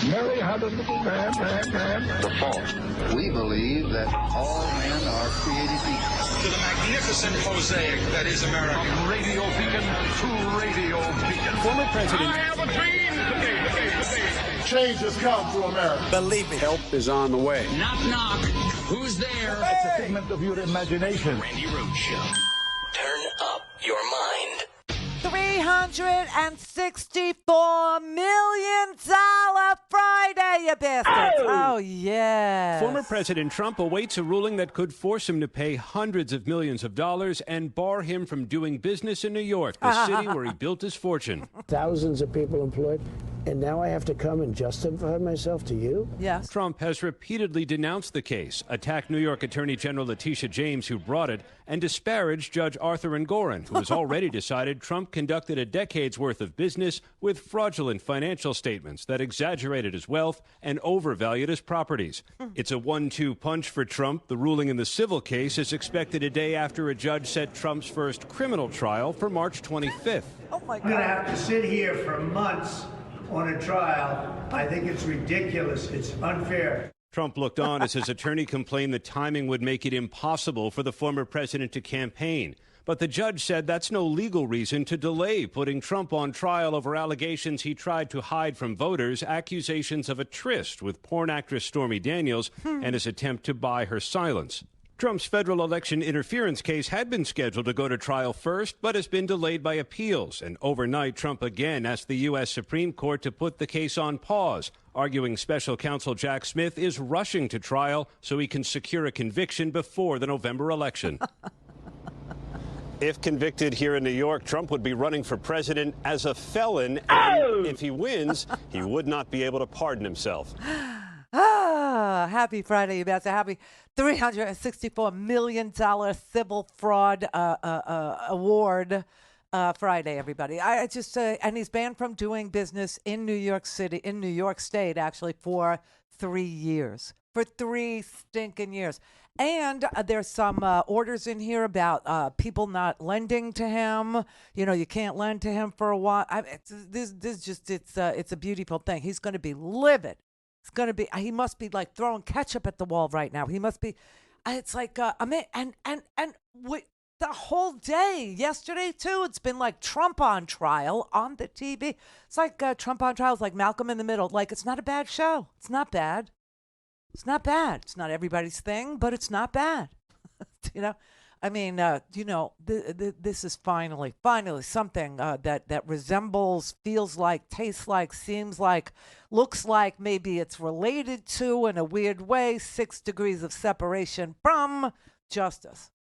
Mary had a little man. The fault. We believe that all men are created equal. To the magnificent mosaic that is America. From radio beacon to radio beacon. Former President. I have a dream today. Change has come to America. Believe me. Help is on the way. Knock, knock. Who's there? It's a figment of your imagination. Randi Rhodes Show. Turn up your mind. $364 million Friday, you bastards. Oh, yeah. Former President Trump awaits a ruling that could force him to pay hundreds of millions of dollars and bar him from doing business in New York, the city where he built his fortune. Thousands of people employed, and now I have to come and justify myself to you? Yes. Trump has repeatedly denounced the case, attacked New York Attorney General Letitia James, who brought it, and disparaged Judge Arthur Engoron, who has already decided Trump conducted a decade's worth of business with fraudulent financial statements that exaggerated his wealth and overvalued his properties. It's a 1-2 punch for Trump. The ruling in the civil case is expected a day after a judge set Trump's first criminal trial for March 25th. Oh, my God. I'm going to have to sit here for months on a trial. I think it's ridiculous. It's unfair. Trump looked on as his attorney complained the timing would make it impossible for the former president to campaign. But the judge said that's no legal reason to delay putting Trump on trial over allegations he tried to hide from voters, accusations of a tryst with porn actress Stormy Daniels, and his attempt to buy her silence. Trump's federal election interference case had been scheduled to go to trial first, but has been delayed by appeals. And overnight, Trump again asked the U.S. Supreme Court to put the case on pause, arguing special counsel Jack Smith is rushing to trial so he can secure a conviction before the November election. If convicted here in New York, Trump would be running for president as a felon. And if he wins, he would not be able to pardon himself. Happy Friday, you bastard. Happy $364 million civil fraud award Friday, everybody. I just, and he's banned from doing business in New York City, in New York State, actually, for 3 years. For 3 stinking years. And there's some orders in here about people not lending to him. You know, you can't lend to him for a while. It's a beautiful thing. He's going to be livid. It's going to be, he must be like throwing ketchup at the wall right now. He must be, it's like, the whole day, yesterday too, it's been like Trump on trial on the TV. It's like Trump on trial is like Malcolm in the Middle. Like, it's not a bad show. It's not bad. It's not bad. It's not everybody's thing, but it's not bad. You know? I mean, this is finally something that resembles, feels like, tastes like, seems like, looks like, maybe it's related to, in a weird way, 6 degrees of separation from justice.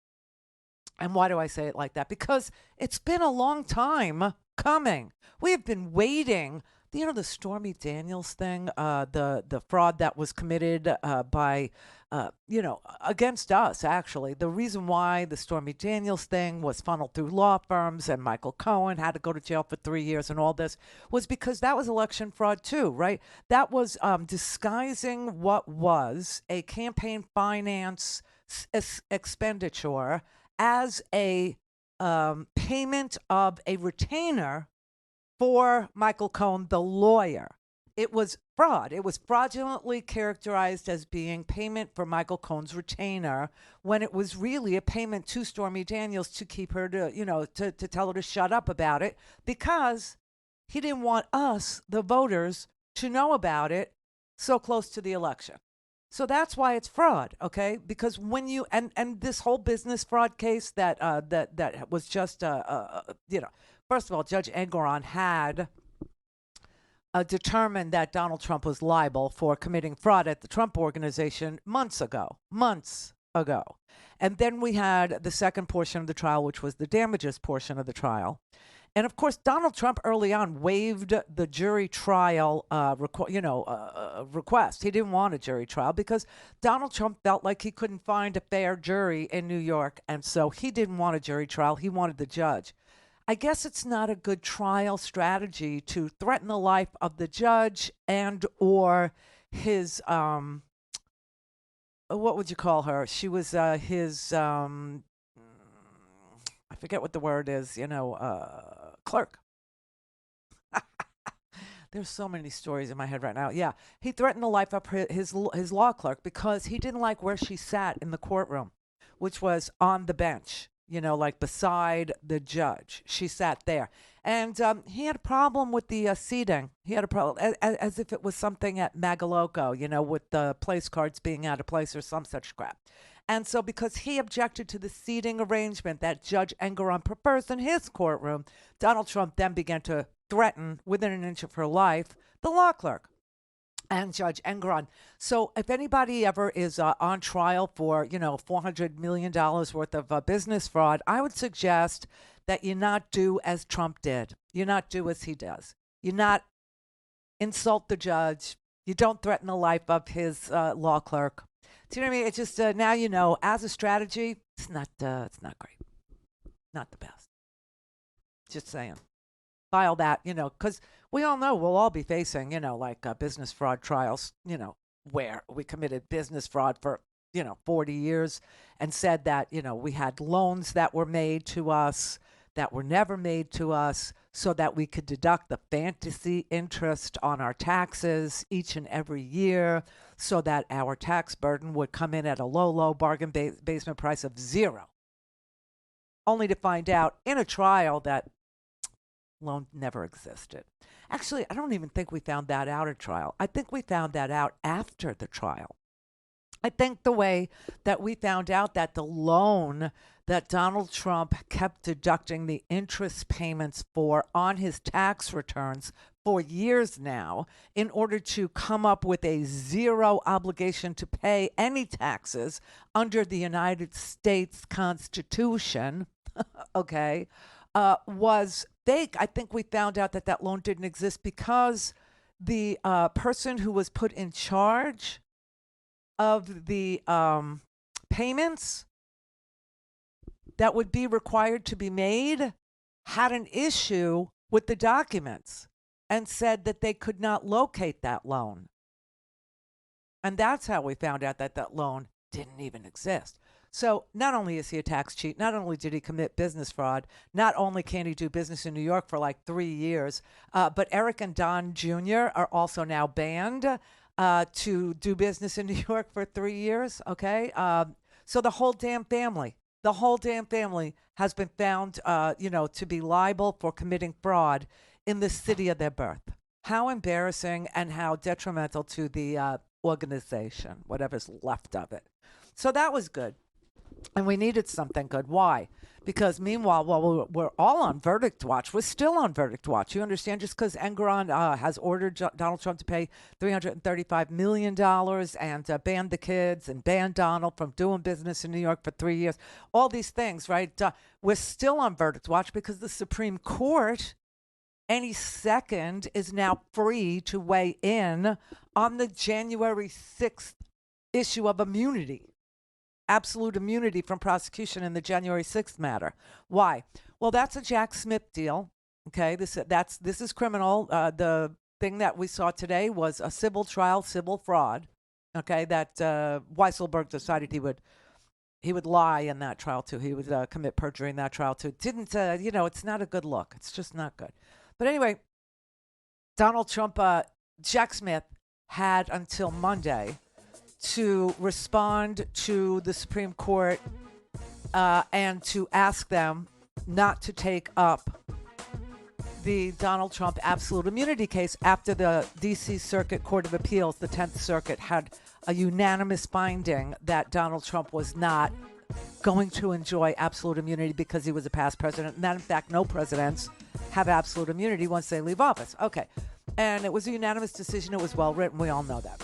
And why do I say it like that? Because it's been a long time coming. We have been waiting. You know, the Stormy Daniels thing, the fraud that was committed by, against us, actually. The reason why the Stormy Daniels thing was funneled through law firms and Michael Cohen had to go to jail for 3 years and all this was because that was election fraud too, right? That was disguising what was a campaign finance expenditure as a payment of a retainer for Michael Cohen, the lawyer. It was fraud. It was fraudulently characterized as being payment for Michael Cohen's retainer when it was really a payment to Stormy Daniels to keep her to tell her to shut up about it because he didn't want us, the voters, to know about it so close to the election. So that's why it's fraud, okay? Because when you and this whole business fraud case that was just first of all, Judge Engoron had determined that Donald Trump was liable for committing fraud at the Trump Organization months ago. And then we had the second portion of the trial, which was the damages portion of the trial. And of course, Donald Trump early on waived the jury trial request. He didn't want a jury trial because Donald Trump felt like he couldn't find a fair jury in New York. And so he didn't want a jury trial. He wanted the judge. I guess it's not a good trial strategy to threaten the life of the judge and or his, what would you call her? She was his, I forget what the word is, clerk. There's so many stories in my head right now. Yeah, he threatened the life of his law clerk because he didn't like where she sat in the courtroom, which was on the bench, like beside the judge. She sat there. And he had a problem with the seating. He had a problem, as if it was something at Magaloco, with the place cards being out of place or some such crap. And so because he objected to the seating arrangement that Judge Engoron prefers in his courtroom, Donald Trump then began to threaten, within an inch of her life, the law clerk and Judge Engoron. So if anybody ever is on trial for, $400 million worth of business fraud, I would suggest that you not do as Trump did. You not do as he does. You not insult the judge. You don't threaten the life of his law clerk. Do you know what I mean? It's just now as a strategy, it's not great, not the best. Just saying. File that, because we all know we'll all be facing, business fraud trials, where we committed business fraud for 40 years and said that we had loans that were made to us that were never made to us so that we could deduct the fantasy interest on our taxes each and every year so that our tax burden would come in at a low bargain basement price of zero, only to find out in a trial that loan never existed. Actually, I don't even think we found that out at trial. I think we found that out after the trial. I think the way that we found out that the loan that Donald Trump kept deducting the interest payments for on his tax returns for years now in order to come up with a zero obligation to pay any taxes under the United States Constitution, okay, was fake. I think we found out that that loan didn't exist because the person who was put in charge of the payments that would be required to be made had an issue with the documents and said that they could not locate that loan. And that's how we found out that that loan didn't even exist. So not only is he a tax cheat, not only did he commit business fraud, not only can he do business in New York for like 3 years, but Eric and Don Jr. are also now banned to do business in New York for 3 years, okay? So the whole damn family has been found, to be liable for committing fraud in the city of their birth. How embarrassing and how detrimental to the organization, whatever's left of it. So that was good. And we needed something good. Why? Because meanwhile, while we're all on verdict watch, we're still on verdict watch. You understand? Just because Engoron has ordered Donald Trump to pay $335 million and banned the kids and banned Donald from doing business in New York for 3 years, all these things, right? We're still on verdict watch because the Supreme Court any second is now free to weigh in on the January 6th issue of immunity. Absolute immunity from prosecution in the January 6th matter. Why? Well, that's a Jack Smith deal. Okay, this is criminal. The thing that we saw today was a civil trial, civil fraud. Okay, that Weisselberg decided he would lie in that trial too. He would commit perjury in that trial too. Didn't it's not a good look. It's just not good. But anyway, Donald Trump, Jack Smith had until Monday to respond to the Supreme Court and to ask them not to take up the Donald Trump absolute immunity case after the D.C. Circuit Court of Appeals, the 10th Circuit, had a unanimous finding that Donald Trump was not going to enjoy absolute immunity because he was a past president, and that, in fact, no presidents have absolute immunity once they leave office. Okay. And it was a unanimous decision. It was well written. We all know that.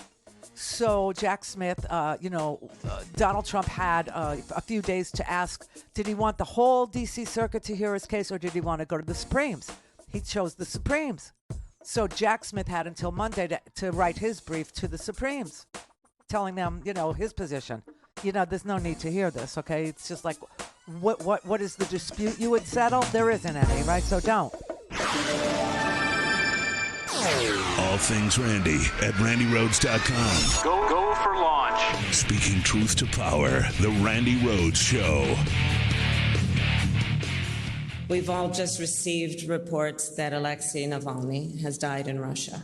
So Jack Smith, Donald Trump had a few days to ask, did he want the whole D.C. Circuit to hear his case or did he want to go to the Supremes? He chose the Supremes. So Jack Smith had until Monday to write his brief to the Supremes, telling them, his position. There's no need to hear this, okay? It's just like, what is the dispute you would settle? There isn't any, right? So don't. All things Randi at RandiRhodes.com. Go for launch. Speaking truth to power, the Randi Rhodes Show. We've all just received reports that Alexei Navalny has died in Russia.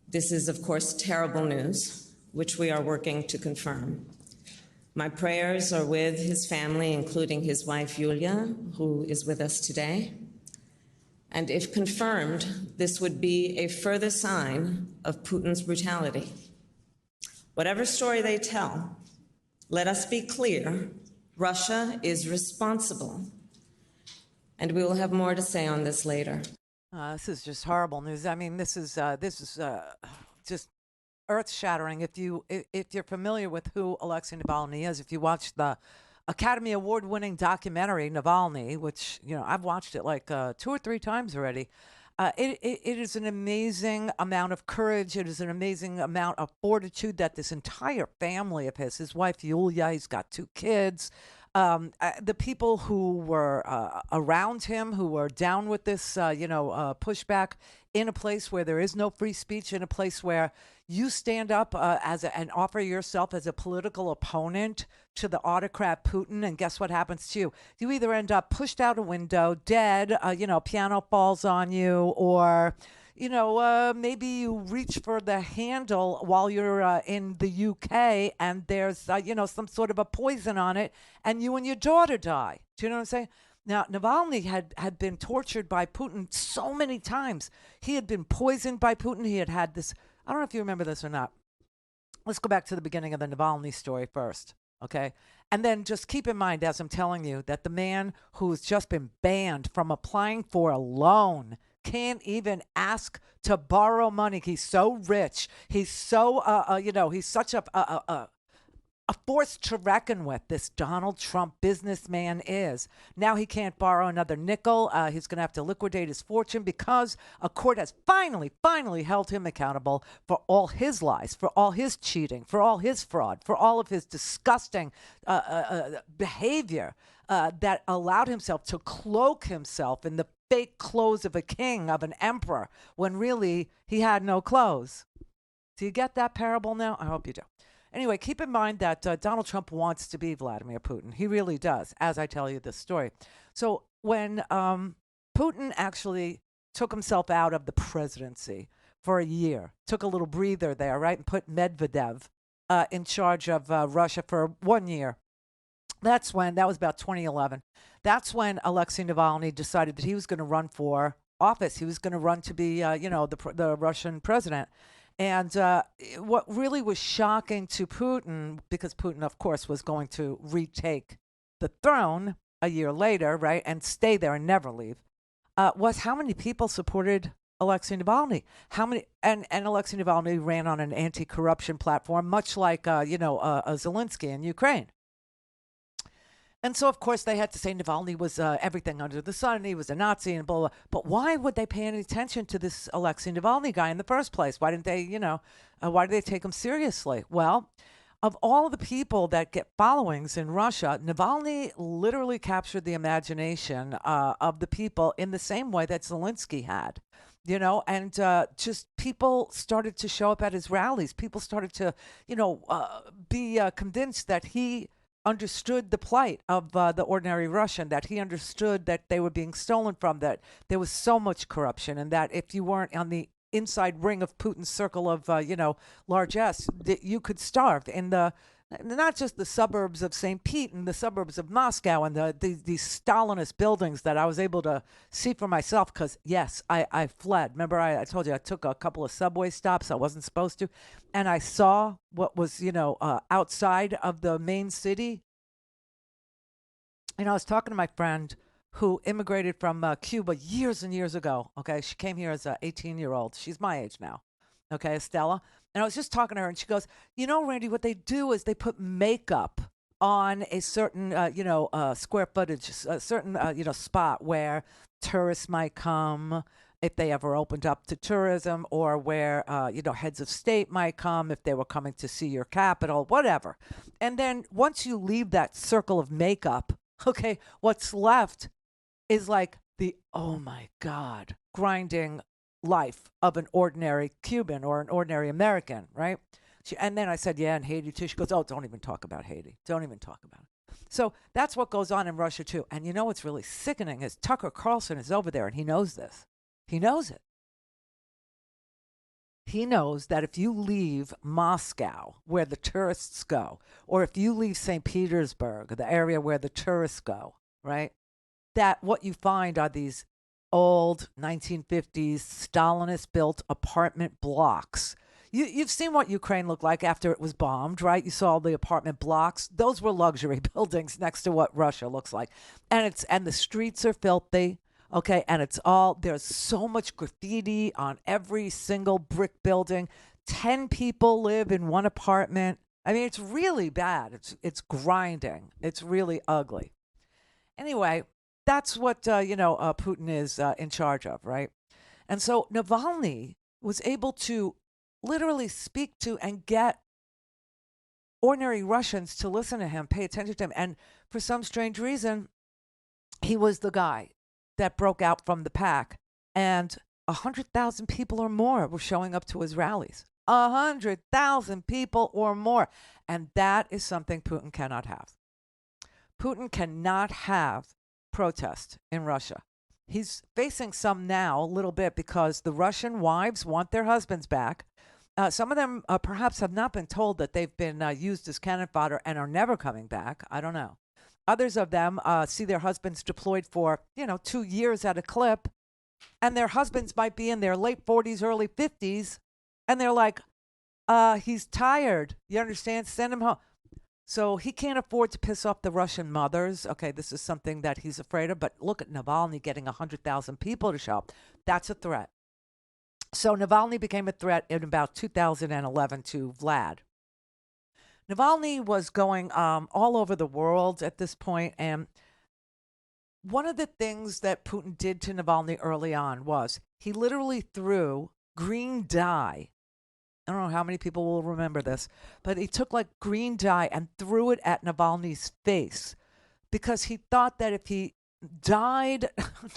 This is, of course, terrible news, which we are working to confirm. My prayers are with his family, including his wife, Yulia, who is with us today. And if confirmed, this would be a further sign of Putin's brutality. Whatever story they tell, let us be clear, Russia is responsible. And we will have more to say on this later. This is just horrible news. I mean, this is just earth-shattering. If you're familiar with who Alexei Navalny is, if you watched the Academy Award-winning documentary Navalny, which I've watched it like 2 or 3 times already. It is an amazing amount of courage. It is an amazing amount of fortitude that this entire family of his wife Yulia, he's got 2 kids. The people who were around him, who were down with this, pushback in a place where there is no free speech, in a place where you stand up and offer yourself as a political opponent to the autocrat Putin, and guess what happens to you? You either end up pushed out a window, dead, piano falls on you, or maybe you reach for the handle while you're in the UK and there's, some sort of a poison on it and you and your daughter die. Do you know what I'm saying? Now, Navalny had been tortured by Putin so many times. He had been poisoned by Putin. He had this, I don't know if you remember this or not. Let's go back to the beginning of the Navalny story first, okay? And then just keep in mind, as I'm telling you, that the man who's just been banned from applying for a loan can't even ask to borrow money. He's so rich. He's so, he's such a force to reckon with, this Donald Trump businessman is. Now he can't borrow another nickel. He's going to have to liquidate his fortune because a court has finally held him accountable for all his lies, for all his cheating, for all his fraud, for all of his disgusting behavior that allowed himself to cloak himself in the fake clothes of a king, of an emperor, when really he had no clothes. Do you get that parable now? I hope you do. Anyway, keep in mind that Donald Trump wants to be Vladimir Putin. He really does, as I tell you this story. So when Putin actually took himself out of the presidency for a year, took a little breather there, right, and put Medvedev in charge of Russia for 1 year. That was about 2011. That's when Alexei Navalny decided that he was going to run for office. He was going to run to be, the Russian president. And what really was shocking to Putin, because Putin, of course, was going to retake the throne a year later, right, and stay there and never leave, was how many people supported Alexei Navalny. How many? And Alexei Navalny ran on an anti-corruption platform, much like Zelensky in Ukraine. And so, of course, they had to say Navalny was everything under the sun. He was a Nazi and blah, blah, blah. But why would they pay any attention to this Alexei Navalny guy in the first place? Why didn't they, why did they take him seriously? Well, of all the people that get followings in Russia, Navalny literally captured the imagination of the people in the same way that Zelensky had. And just people started to show up at his rallies. People started to, be convinced that he understood the plight of the ordinary Russian, that he understood that they were being stolen from, that there was so much corruption, and that if you weren't on the inside ring of Putin's circle of, largesse, that you could starve in not just the suburbs of St. Pete and the suburbs of Moscow and these Stalinist buildings that I was able to see for myself because, yes, I fled. Remember, I told you I took a couple of subway stops. I wasn't supposed to. And I saw what was, outside of the main city. I was talking to my friend who immigrated from Cuba years and years ago. Okay, she came here as an 18-year-old. She's my age now. Okay, Estella. And I was just talking to her, and she goes, Randy, what they do is they put makeup on a certain, square footage, a certain, spot where tourists might come if they ever opened up to tourism, or where, heads of state might come if they were coming to see your capital, whatever. And then once you leave that circle of makeup, okay, what's left is like the, oh my God, grinding life of an ordinary Cuban or an ordinary American, right? And then I said, yeah, and Haiti too. She goes, oh, don't even talk about Haiti. Don't even talk about it. So that's what goes on in Russia, too. And you know what's really sickening is Tucker Carlson is over there, and he knows this. He knows it. He knows that if you leave Moscow, where the tourists go, or if you leave St. Petersburg, the area where the tourists go, right, that what you find are these old 1950s Stalinist-built apartment blocks. You've seen what Ukraine looked like after it was bombed, right? You saw the apartment blocks. Those were luxury buildings next to what Russia looks like. And the streets are filthy, okay? And there's so much graffiti on every single brick building. 10 people live in one apartment. I mean, it's really bad. It's grinding. It's really ugly. Anyway, that's what, Putin is in charge of, right? And so Navalny was able to literally speak to and get ordinary Russians to listen to him, pay attention to him. And for some strange reason, he was the guy that broke out from the pack. And 100,000 people or more were showing up to his rallies. 100,000 people or more. And that is something Putin cannot have. Putin cannot have protest in Russia. He's facing some now, a little bit, because the Russian wives want their husbands back. Some of them perhaps have not been told that they've been used as cannon fodder and are never coming back. I don't know. Others of them see their husbands deployed for, 2 years at a clip, and their husbands might be in their late 40s, early 50s, and they're like, he's tired. You understand? Send him home. So he can't afford to piss off the Russian mothers. Okay, this is something that he's afraid of. But look at Navalny getting 100,000 people to show up. That's a threat. So Navalny became a threat in about 2011 to Vlad. Navalny was going all over the world at this point, and one of the things that Putin did to Navalny early on was he literally threw green dye. I don't know how many people will remember this, but he took like green dye and threw it at Navalny's face because he thought that if he dyed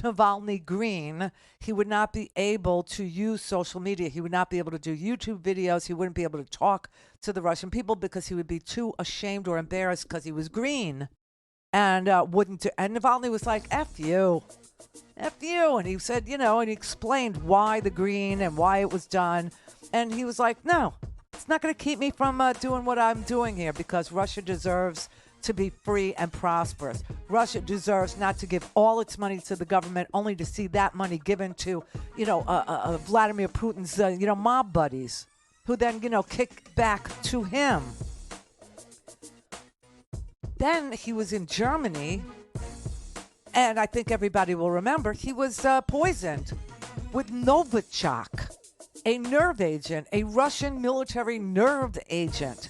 Navalny green, he would not be able to use social media. He would not be able to do YouTube videos. He wouldn't be able to talk to the Russian people because he would be too ashamed or embarrassed because he was green and wouldn't do. And Navalny was like, F you. F you. And he said, and he explained why the green and why it was done. And he was like, no, it's not going to keep me from doing what I'm doing here because Russia deserves to be free and prosperous. Russia deserves not to give all its money to the government, only to see that money given to, Vladimir Putin's, mob buddies, who then, kick back to him. Then he was in Germany, and I think everybody will remember, he was poisoned with Novichok, a nerve agent, a Russian military nerve agent.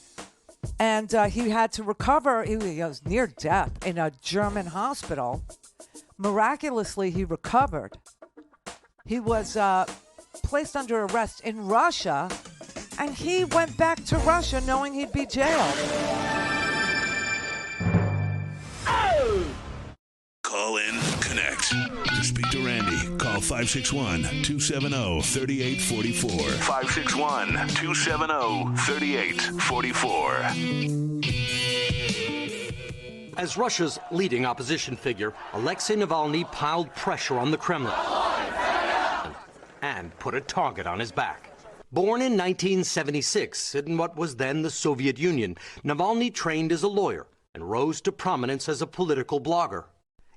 And he had to recover. He was near death in a German hospital. Miraculously, he recovered. He was placed under arrest in Russia, and he went back to Russia knowing he'd be jailed. Call in, connect. To speak to Randi, call 561-270-3844. 561-270-3844. As Russia's leading opposition figure, Alexei Navalny piled pressure on the Kremlin and put a target on his back. Born in 1976 in what was then the Soviet Union, Navalny trained as a lawyer and rose to prominence as a political blogger.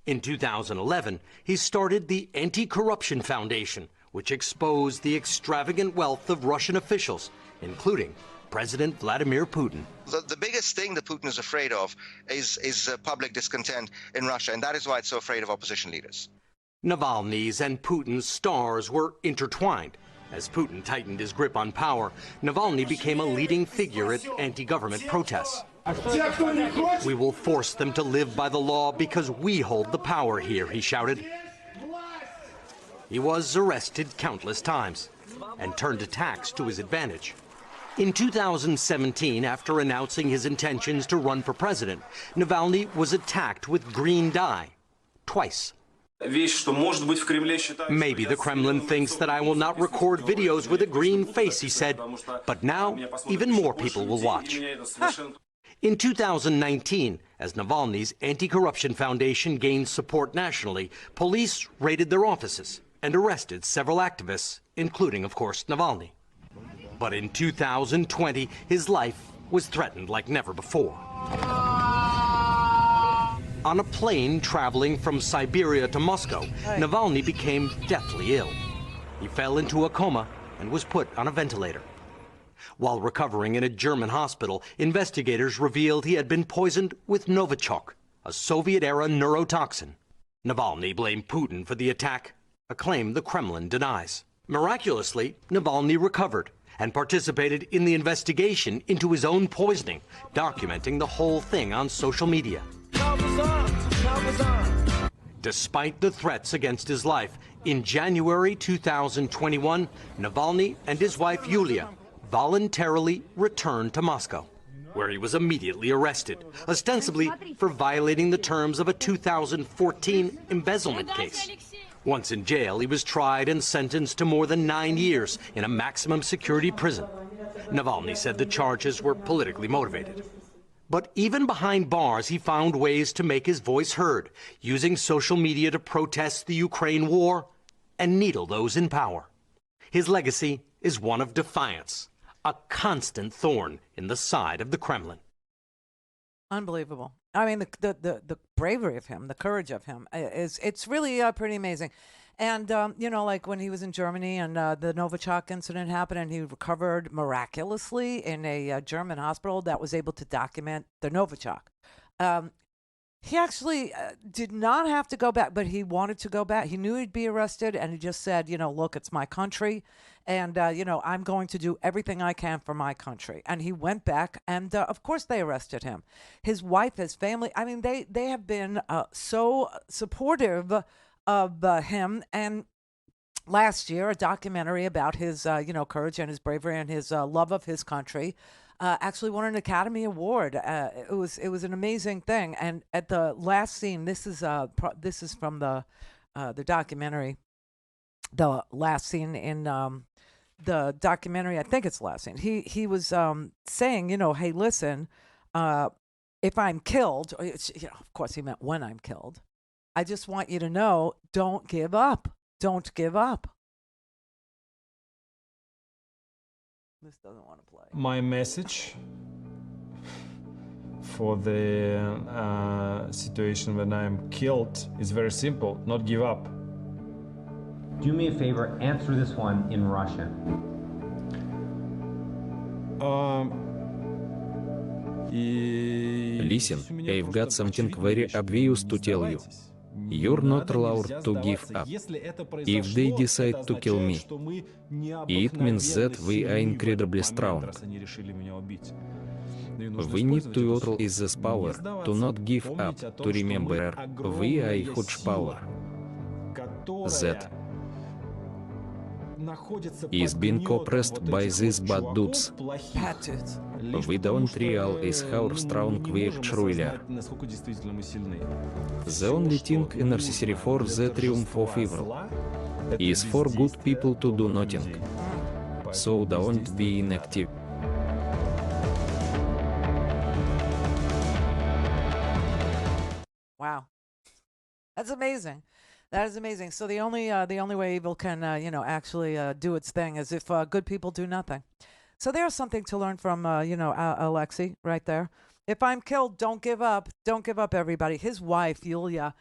In 2011, he started the Anti-Corruption Foundation, which exposed the extravagant wealth of Russian officials, including President Vladimir Putin. The biggest thing that Putin is afraid of is public discontent in Russia, and that is why it's so afraid of opposition leaders. Navalny's and Putin's stars were intertwined. As Putin tightened his grip on power, Navalny became a leading figure at anti-government protests. We will force them to live by the law because we hold the power here, he shouted. He was arrested countless times and turned attacks to his advantage. In 2017, after announcing his intentions to run for president, Navalny was attacked with green dye twice. Maybe the Kremlin thinks that I will not record videos with a green face, he said, but now even more people will watch. In 2019, as Navalny's anti-corruption foundation gained support nationally, police raided their offices and arrested several activists, including, of course, Navalny. But in 2020, his life was threatened like never before. On a plane traveling from Siberia to Moscow, Navalny became deathly ill. He fell into a coma and was put on a ventilator. While recovering in a German hospital, investigators revealed he had been poisoned with Novichok, a Soviet-era neurotoxin. Navalny blamed Putin for the attack, a claim the Kremlin denies. Miraculously, Navalny recovered and participated in the investigation into his own poisoning, documenting the whole thing on social media. Despite the threats against his life, in January 2021, Navalny and his wife Yulia voluntarily returned to Moscow, where he was immediately arrested, ostensibly for violating the terms of a 2014 embezzlement case. Once in jail, he was tried and sentenced to more than 9 years in a maximum security prison. Navalny said the charges were politically motivated. But even behind bars, he found ways to make his voice heard, using social media to protest the Ukraine war and needle those in power. His legacy is one of defiance, a constant thorn in the side of the Kremlin. Unbelievable. I mean, the bravery of him, the courage of him, it's really pretty amazing. And, you know, like when he was in Germany and the Novichok incident happened and he recovered miraculously in a German hospital that was able to document the Novichok. He actually did not have to go back, but he wanted to go back. He knew he'd be arrested, and he just said, you know, look, it's my country, and, you know, I'm going to do everything I can for my country. And he went back, and, of course, they arrested him. His wife, his family, I mean, they have been so supportive of him. And last year, a documentary about his, you know, courage and his bravery and his love of his country actually won an Academy Award. It was an amazing thing. And at the last scene, this is from the documentary. The last scene in the documentary, I think it's the last scene. He was saying, you know, hey, listen, if I'm killed, you know, of course he meant when I'm killed. I just want you to know, don't give up. Don't give up. This doesn't want to play. My message for the situation when I'm killed is very simple. Not give up. Do me a favor, answer this one in Russian. Listen, I've got something very obvious to tell you. You're not allowed to give up. If they decide to kill me, it means that we are incredibly strong. We need to utilize this power, to not give up, to remember we are a huge power that is being oppressed by these bad dudes. We don't realize how strong we actually are. The only thing necessary for the triumph of evil is for good people to do nothing. So don't be inactive. Wow, that's amazing. That is amazing. So the only way evil can you know, actually do its thing is if good people do nothing. So there's something to learn from you know, Alexei right there. If I'm killed, don't give up. Don't give up, everybody. His wife Yulia.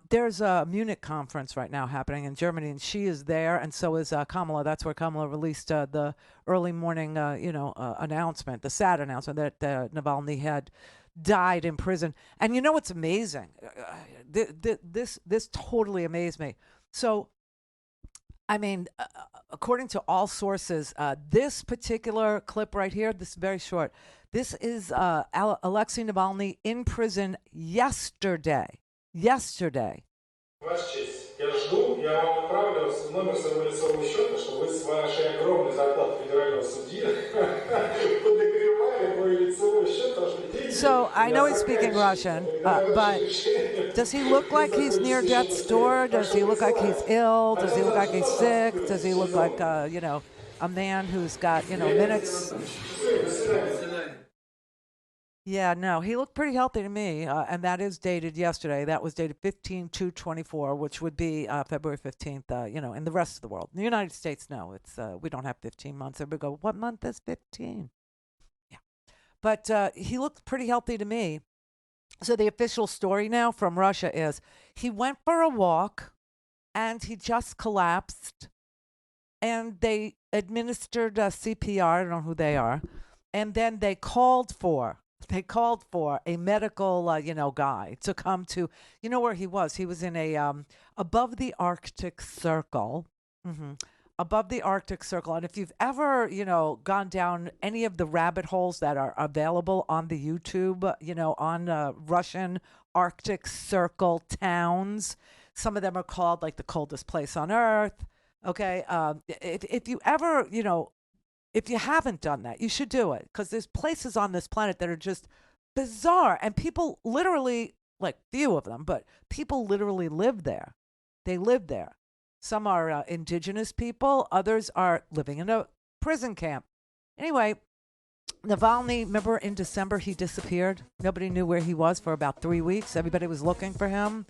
There's a Munich conference right now happening in Germany, and she is there, and so is Kamala. That's where Kamala released the early morning you know, announcement, the sad announcement that Navalny had died in prison. And you know what's amazing? This totally amazed me. So, I mean, according to all sources, this particular clip right here, this is very short. This is Alexei Navalny in prison yesterday. Yesterday. Ваша честь, я жду, я вам отправлю номер своего лицевого счета, чтобы вы с вашей огромной зарплатой федерального судьи подогревали мой лицевой счет, потому что деньги... So, I know he's speaking Russian, but does he look like he's near death's door? Does he look like he's ill? Does he look like he's sick? Does he look like, you know, a man who's got, you know, minutes? Yeah, no, he looked pretty healthy to me, and that is dated yesterday. That was dated 15/2/24, which would be February 15th. In the rest of the world, in the United States, no, it's we don't have 15 months. Everybody go, what month is 15? Yeah, but he looked pretty healthy to me. So the official story now from Russia is he went for a walk, and he just collapsed, and they administered CPR. I don't know who they are, and then they called for a medical, guy to come to, where he was. He was in a above the Arctic Circle, above the Arctic Circle. And if you've ever, gone down any of the rabbit holes that are available on the YouTube, on Russian Arctic Circle towns, some of them are called like the coldest place on Earth. Okay, if you ever, if you haven't done that, you should do it, because there's places on this planet that are just bizarre, and people literally, like few of them, but people literally live there. They live there. Some are indigenous people. Others are living in a prison camp. Anyway, Navalny, remember in December he disappeared? Nobody knew where he was for about 3 weeks. Everybody was looking for him.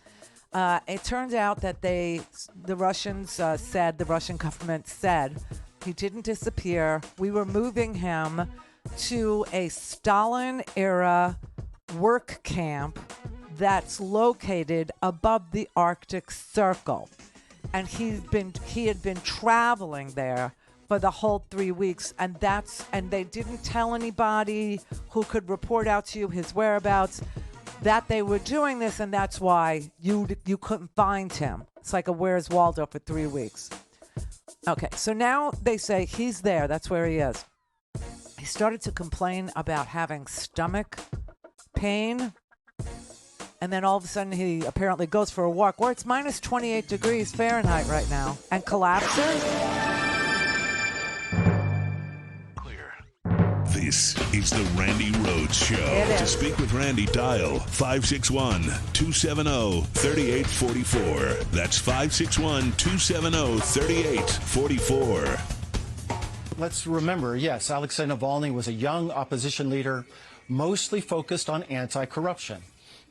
It turns out that the Russian government said, he didn't disappear. We were moving him to a Stalin-era work camp that's located above the Arctic Circle. And he had been traveling there for the whole 3 weeks, and they didn't tell anybody who could report out to you his whereabouts that they were doing this, and that's why you couldn't find him. It's like a Where's Waldo for 3 weeks. Okay, so now they say he's there. That's where he is. He started to complain about having stomach pain. And then all of a sudden he apparently goes for a walk where it's minus 28 degrees Fahrenheit right now and collapses. This is the Randi Rhodes Show. To speak with Randi, dial 561-270-3844. That's 561-270-3844. Let's remember, yes, Alexei Navalny was a young opposition leader, mostly focused on anti-corruption.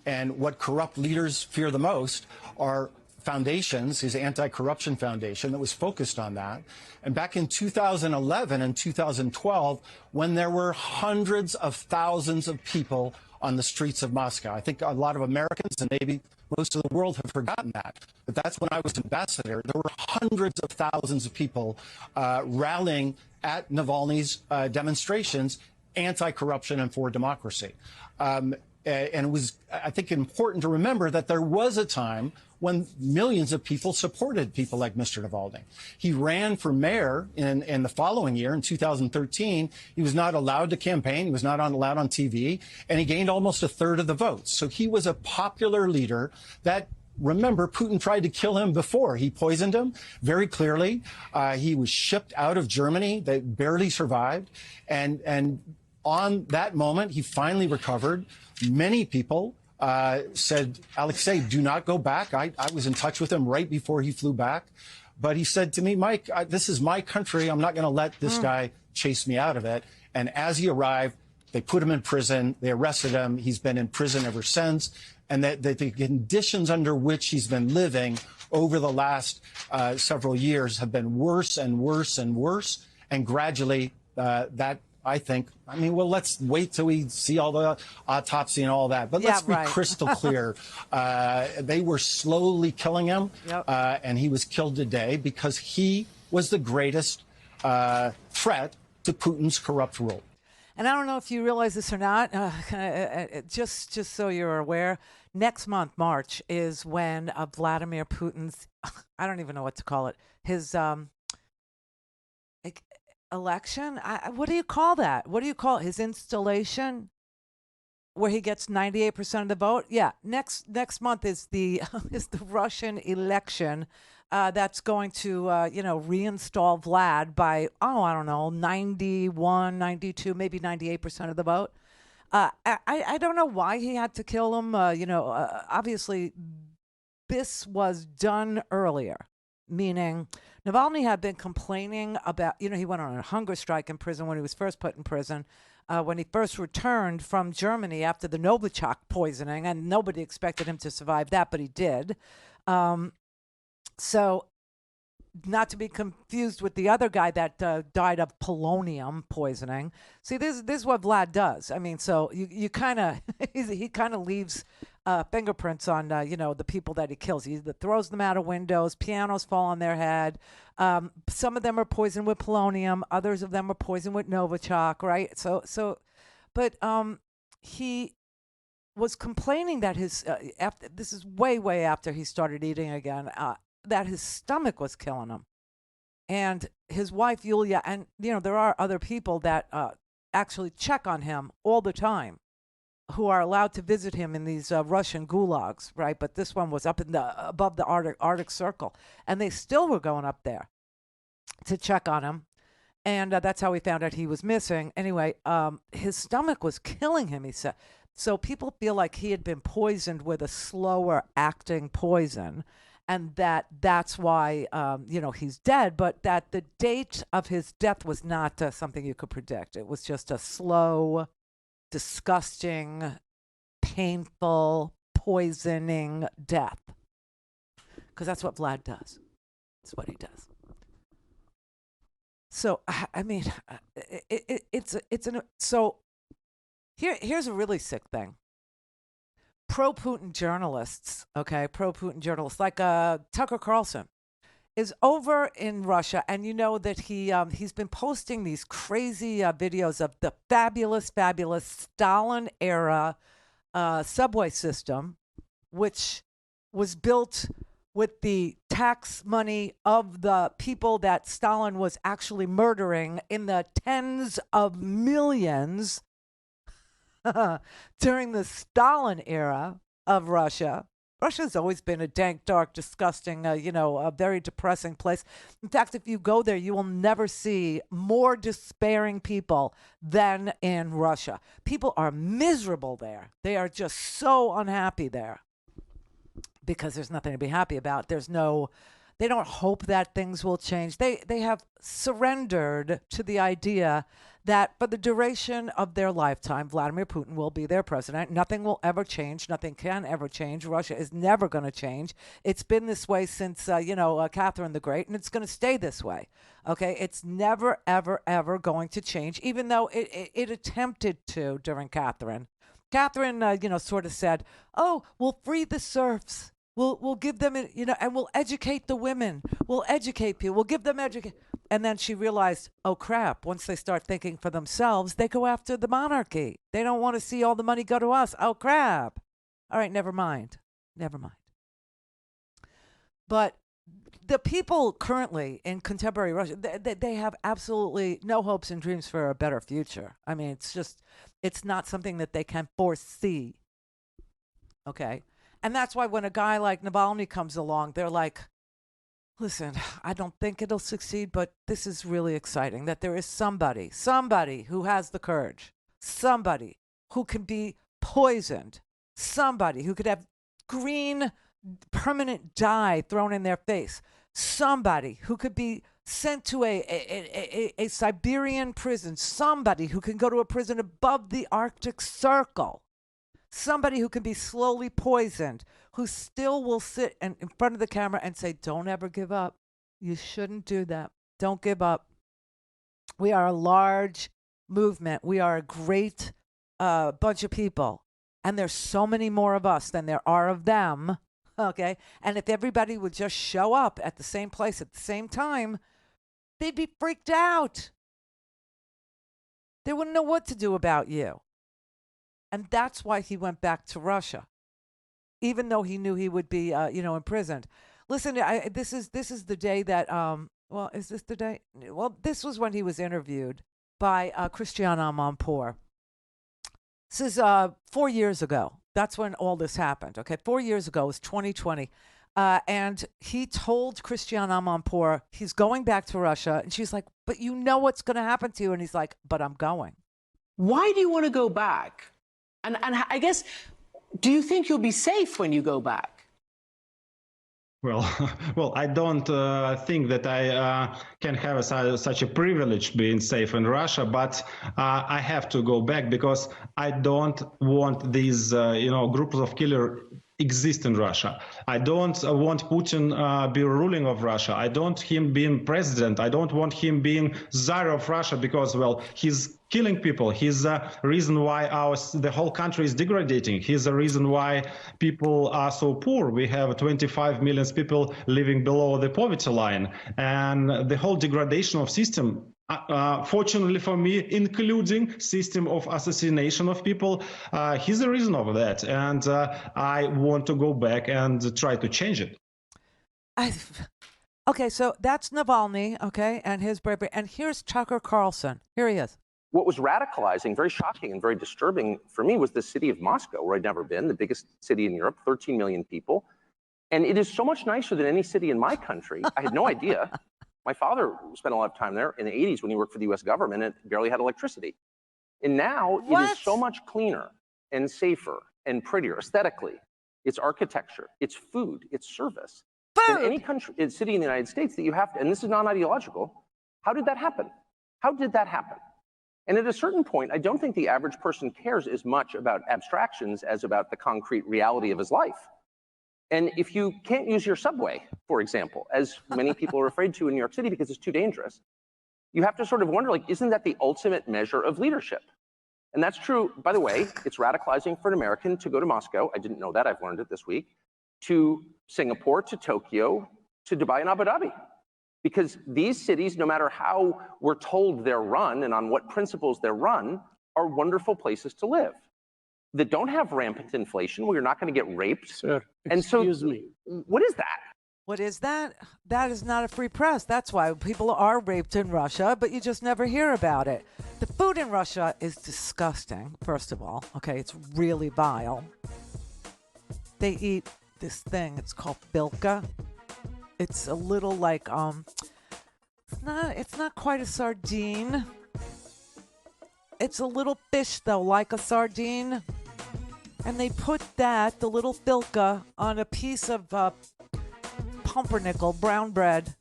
And what corrupt leaders fear the most are foundations, his anti-corruption foundation that was focused on that. And back in 2011 and 2012, when there were hundreds of thousands of people on the streets of Moscow, I think a lot of Americans and maybe most of the world have forgotten that. But that's when I was ambassador. There were hundreds of thousands of people rallying at Navalny's demonstrations, anti-corruption and for democracy. And it was, I think, important to remember that there was a time when millions of people supported people like Mr. Navalny. He ran for mayor in the following year, in 2013. He was not allowed to campaign. He was not allowed on TV. And he gained almost a third of the votes. So he was a popular leader that, remember, Putin tried to kill him before. He poisoned him very clearly. He was shipped out of Germany. They barely survived. And on that moment, he finally recovered. Many people said, Alexei, do not go back. I was in touch with him right before he flew back. But he said to me, Mike, this is my country. I'm not going to let this guy chase me out of it. And as he arrived, they put him in prison. They arrested him. He's been in prison ever since. And that the conditions under which he's been living over the last several years have been worse and worse and worse. And gradually that, I think, well, let's wait till we see all the autopsy and all that. But let's be crystal clear. They were slowly killing him, and he was killed today because he was the greatest threat to Putin's corrupt rule. And I don't know if you realize this or not, just so you're aware, next month, March, is when Vladimir Putin's, I don't even know what to call it, his election? What do you call that? What do you call it? His installation, where he gets 98% of the vote? Yeah, next month is the Russian election that's going to reinstall Vlad by, I don't know, 91, 92, maybe 98% of the vote. I don't know why he had to kill him. Obviously this was done earlier, meaning Navalny had been complaining about, he went on a hunger strike in prison when he was first put in prison, when he first returned from Germany after the Novichok poisoning, and nobody expected him to survive that, but he did. So, not to be confused with the other guy that died of polonium poisoning. See, this is what Vlad does. I mean, so you kind of he kind of leaves fingerprints on the people that he kills. He either throws them out of windows, pianos fall on their head. Some of them are poisoned with polonium. Others of them are poisoned with Novichok. Right. But he was complaining that his after this is way after he started eating again. That his stomach was killing him. And his wife, Yulia, and, there are other people that actually check on him all the time who are allowed to visit him in these Russian gulags, right? But this one was up in above the Arctic Circle. And they still were going up there to check on him. And that's how we found out he was missing. Anyway, his stomach was killing him, he said. So people feel like he had been poisoned with a slower acting poison. And that's why, he's dead, but that the date of his death was not something you could predict. It was just a slow, disgusting, painful, poisoning death. Because that's what Vlad does. That's what he does. So, I mean, here's a really sick thing. Pro-Putin journalists, like Tucker Carlson, is over in Russia, and you know that he's been posting these crazy videos of the fabulous Stalin-era subway system, which was built with the tax money of the people that Stalin was actually murdering in the tens of millions during the Stalin era of Russia. Russia's always been a dank, dark, disgusting, a very depressing place. In fact, if you go there, you will never see more despairing people than in Russia. People are miserable there. They are just so unhappy there because there's nothing to be happy about. They don't hope that things will change. They have surrendered to the idea that for the duration of their lifetime, Vladimir Putin will be their president. Nothing will ever change. Nothing can ever change. Russia is never going to change. It's been this way since, Catherine the Great, and it's going to stay this way. Okay? It's never, ever, ever going to change, even though it attempted to during Catherine. Catherine, sort of said, oh, we'll free the serfs. We'll give them, and we'll educate the women. We'll educate people. We'll give them education. And then she realized, oh, crap, once they start thinking for themselves, they go after the monarchy. They don't want to see all the money go to us. Oh, crap. All right, never mind. But the people currently in contemporary Russia, they have absolutely no hopes and dreams for a better future. I mean, it's not something that they can foresee. Okay? And that's why when a guy like Navalny comes along, they're like, listen, I don't think it'll succeed, but this is really exciting that there is somebody who has the courage, somebody who can be poisoned, somebody who could have green permanent dye thrown in their face, somebody who could be sent to a Siberian prison, somebody who can go to a prison above the Arctic Circle. Somebody who can be slowly poisoned, who still will sit in front of the camera and say, don't ever give up. You shouldn't do that. Don't give up. We are a large movement. We are a great bunch of people. And there's so many more of us than there are of them. Okay? And if everybody would just show up at the same place at the same time, they'd be freaked out. They wouldn't know what to do about you. And that's why he went back to Russia, even though he knew he would be, imprisoned. Listen, this is the day that, is this the day? Well, this was when he was interviewed by Christiane Amanpour. This is 4 years ago. That's when all this happened. Okay, 4 years ago, it was 2020. And he told Christiane Amanpour he's going back to Russia. And she's like, but you know what's going to happen to you. And he's like, but I'm going. Why do you want to go back? And I guess, do you think you'll be safe when you go back? Well, I don't think that I can have such a privilege being safe in Russia, but I have to go back because I don't want these, groups of killers exist in Russia. I don't want Putin be ruling of Russia. I don't him being president. I don't want him being czar of Russia because, well, he's killing people. He's the reason why the whole country is degrading. He's the reason why people are so poor. We have 25 million people living below the poverty line, and the whole degradation of system. Fortunately for me, including system of assassination of people, he's the reason of that, and I want to go back and try to change it. Okay, so that's Navalny, okay, and his bravery, and here's Tucker Carlson. Here he is. What was radicalizing, very shocking and very disturbing for me was the city of Moscow, where I'd never been, the biggest city in Europe, 13 million people, and it is so much nicer than any city in my country. I had no idea. My father spent a lot of time there in the 80s when he worked for the US government and barely had electricity. And now it is so much cleaner and safer and prettier aesthetically. It's architecture, it's food, it's service. In any country, city in the United States that you have to, and this is non-ideological, how did that happen? How did that happen? And at a certain point, I don't think the average person cares as much about abstractions as about the concrete reality of his life. And if you can't use your subway, for example, as many people are afraid to in New York City because it's too dangerous, you have to sort of wonder, like, isn't that the ultimate measure of leadership? And that's true, by the way, it's radicalizing for an American to go to Moscow. I didn't know that, I've learned it this week, to Singapore, to Tokyo, to Dubai and Abu Dhabi. Because these cities, no matter how we're told they're run and on what principles they're run, are wonderful places to live. That don't have rampant inflation, where you're not going to get raped. Sir, excuse me. What is that? What is that? That is not a free press. That's why people are raped in Russia, but you just never hear about it. The food in Russia is disgusting, first of all. Okay, it's really vile. They eat this thing, it's called bilka. It's a little like, it's not quite a sardine. It's a little fish, though, like a sardine. And they put that, the little bilka, on a piece of pumpernickel, brown bread,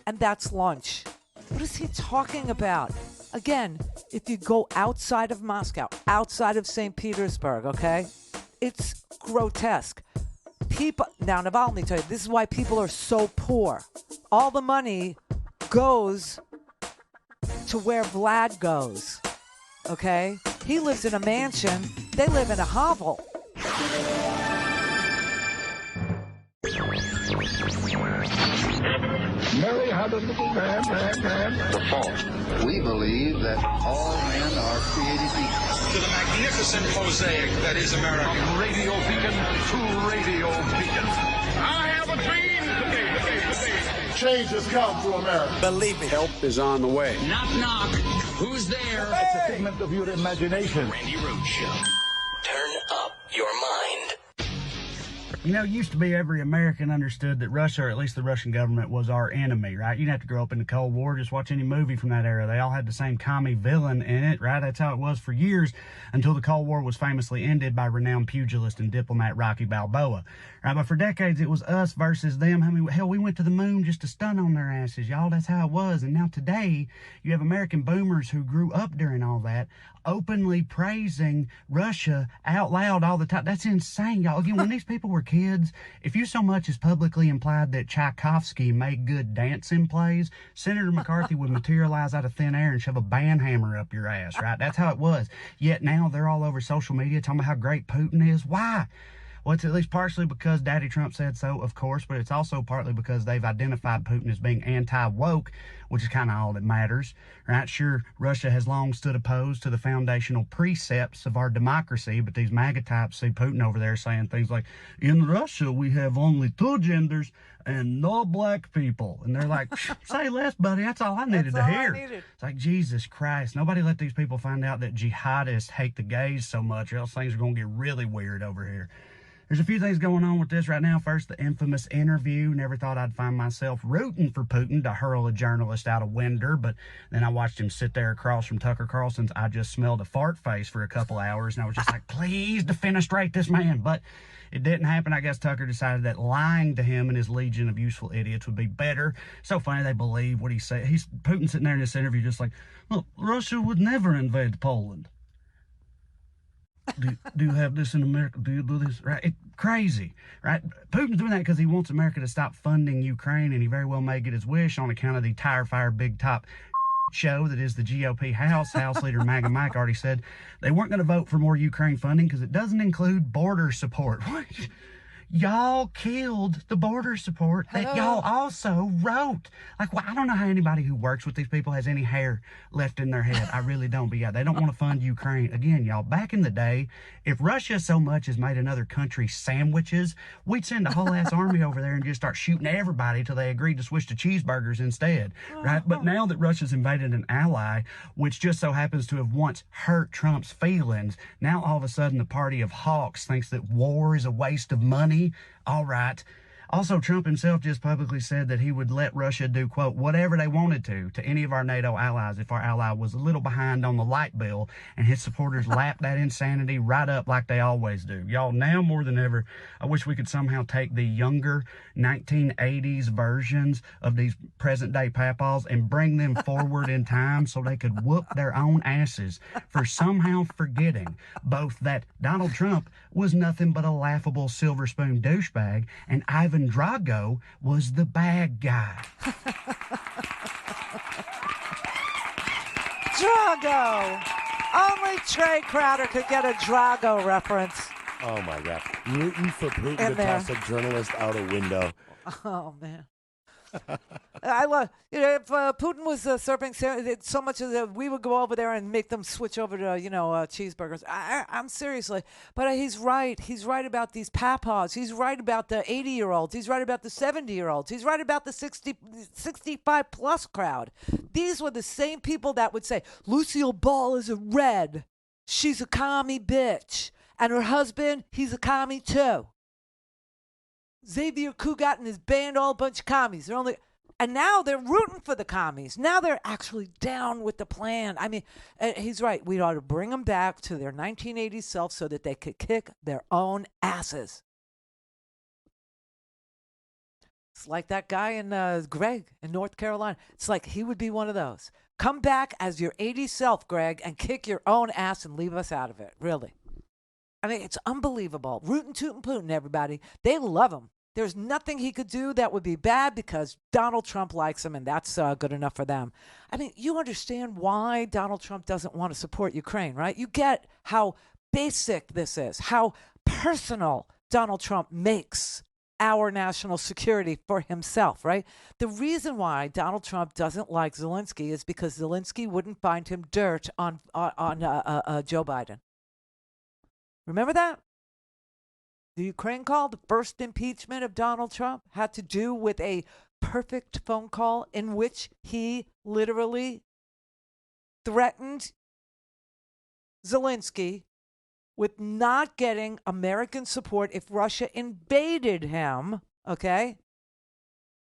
and that's lunch. What is he talking about? Again, if you go outside of Moscow, outside of St. Petersburg, okay, it's grotesque. People, now Navalny, tell you, this is why people are so poor. All the money goes to where Vlad goes. Okay? He lives in a mansion. They live in a hovel. Mary had a little man. The fault. We believe that all men are created equal. To the magnificent mosaic that is America. From radio beacon to radio beacon. I have a dream. Change has come to America. Believe me. Help is on the way. Knock, knock. Who's there? It's a figment of your imagination. Randi Rhodes Show. Turn up your mind. You know, it used to be every American understood that Russia, or at least the Russian government, was our enemy, right? You didn't have to grow up in the Cold War. Just watch any movie from that era. They all had the same commie villain in it, right? That's how it was for years until the Cold War was famously ended by renowned pugilist and diplomat Rocky Balboa, right? But for decades, it was us versus them. I mean, hell, we went to the moon just to stun on their asses, y'all. That's how it was. And now today, you have American boomers who grew up during all that, openly praising Russia out loud all the time. That's insane, y'all. Again, when these people were kids, if you so much as publicly implied that Tchaikovsky made good dancing plays, Senator McCarthy would materialize out of thin air and shove a band hammer up your ass, right? That's how it was. Yet now they're all over social media talking about how great Putin is. Why? Well, it's at least partially because Daddy Trump said so, of course, but it's also partly because they've identified Putin as being anti-woke, which is kind of all that matters, right? Sure, Russia has long stood opposed to the foundational precepts of our democracy, but these MAGA types see Putin over there saying things like, in Russia, we have only 2 genders and no black people. And they're like, say less, buddy. That's all I needed to hear. It's like, Jesus Christ. Nobody let these people find out that jihadists hate the gays so much, or else things are going to get really weird over here. There's a few things going on with this right now. First, the infamous interview. Never thought I'd find myself rooting for Putin to hurl a journalist out a window, but then I watched him sit there across from Tucker Carlson's I Just Smelled a Fart face for a couple hours, and I was just like, please defenestrate this man. But it didn't happen. I guess Tucker decided that lying to him and his legion of useful idiots would be better. So funny they believe what he said. Putin sitting there in this interview just like, well, Russia would never invade Poland. Do you have this in America? Do you do this? Right? Crazy, right? Putin's doing that because he wants America to stop funding Ukraine, and he very well may get his wish on account of the tire fire big top show that is the GOP House. House Leader MAGA Mike already said they weren't going to vote for more Ukraine funding because it doesn't include border support. What? Y'all killed the border support that y'all also wrote. Like, well, I don't know how anybody who works with these people has any hair left in their head. I really don't. But yeah, they don't want to fund Ukraine. Again, y'all, back in the day, if Russia so much as made another country sandwiches, we'd send a whole ass army over there and just start shooting everybody till they agreed to switch to cheeseburgers instead, right? But now that Russia's invaded an ally, which just so happens to have once hurt Trump's feelings, now all of a sudden the party of hawks thinks that war is a waste of money. All right. Also, Trump himself just publicly said that he would let Russia do, quote, whatever they wanted to any of our NATO allies if our ally was a little behind on the light bill, and his supporters lapped that insanity right up like they always do. Y'all, now more than ever, I wish we could somehow take the younger 1980s versions of these present-day papaws and bring them forward in time so they could whoop their own asses for somehow forgetting both that Donald Trump was nothing but a laughable silver spoon douchebag, and Ivan Drago was the bad guy. Drago! Only Trey Crowder could get a Drago reference. Oh, my God. Rooting for Putin to toss a journalist out a window. Oh, man. I love, if Putin was serving so much as we would go over there and make them switch over to, cheeseburgers. I'm seriously, but he's right. He's right about these papas. He's right about the 80-year-olds. He's right about the 70-year-olds. He's right about the 65-plus crowd. These were the same people that would say, Lucille Ball is a red. She's a commie bitch. And her husband, he's a commie too. Xavier Cugat and his band, all a bunch of commies. And now they're rooting for the commies. Now they're actually down with the plan. I mean, he's right. We ought to bring them back to their 1980s self so that they could kick their own asses. It's like that guy in Greg in North Carolina. It's like he would be one of those. Come back as your 80s self, Greg, and kick your own ass and leave us out of it. Really. I mean, it's unbelievable. Rootin' Tootin' Putin, everybody. They love him. There's nothing he could do that would be bad because Donald Trump likes him, and that's good enough for them. I mean, you understand why Donald Trump doesn't want to support Ukraine, right? You get how basic this is, how personal Donald Trump makes our national security for himself, right? The reason why Donald Trump doesn't like Zelensky is because Zelensky wouldn't find him dirt on Joe Biden. Remember that? The Ukraine call, the first impeachment of Donald Trump, had to do with a perfect phone call in which he literally threatened Zelensky with not getting American support if Russia invaded him, okay,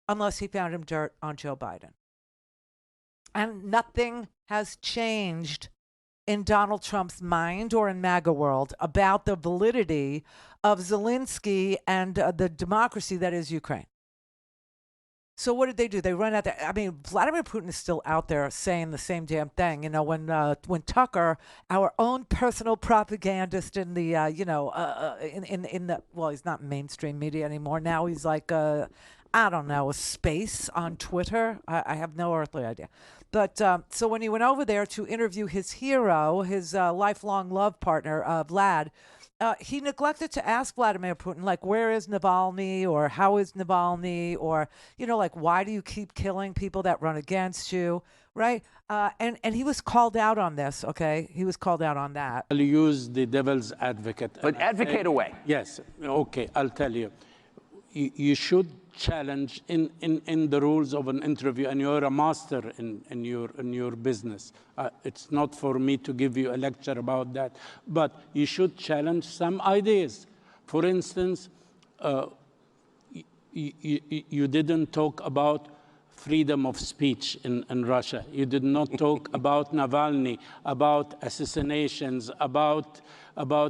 unless he found him dirt on Joe Biden. And nothing has changed in Donald Trump's mind or in MAGA world about the validity of Zelensky and the democracy that is Ukraine. So what did they do? They run out there. I mean, Vladimir Putin is still out there saying the same damn thing. You know, when Tucker, our own personal propagandist in the, in the, well, he's not mainstream media anymore. Now he's like, I don't know, a space on Twitter. I have no earthly idea. But so when he went over there to interview his hero, his lifelong love partner, Vlad, he neglected to ask Vladimir Putin, like, where is Navalny, or how is Navalny, or, like, why do you keep killing people that run against you, right? And he was called out on this, okay? He was called out on that. I'll use the devil's advocate. But advocate away. Yes, okay, I'll tell you. You should challenge in the rules of an interview, and you're a master in your business. It's not for me to give you a lecture about that, but you should challenge some ideas. For instance, you didn't talk about freedom of speech in Russia. You did not talk about Navalny, about assassinations, about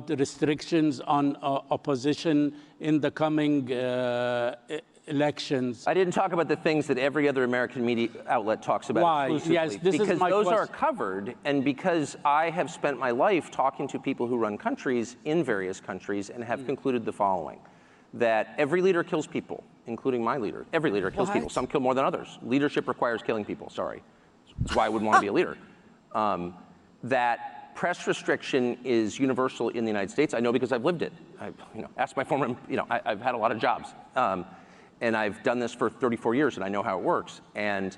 restrictions on opposition in the coming elections. I didn't talk about the things that every other American media outlet talks about. Why? Exclusively. Yes, this because is my those question. are covered, and because I have spent my life talking to people who run countries in various countries and have concluded the following: that every leader kills people, including my leader. Every leader kills people. Some kill more than others. Leadership requires killing people. Sorry. That's why I wouldn't want to be a leader. That press restriction is universal in the United States. I know because I've lived it. Ask my former, I've had a lot of jobs. And I've done this for 34 years, and I know how it works. And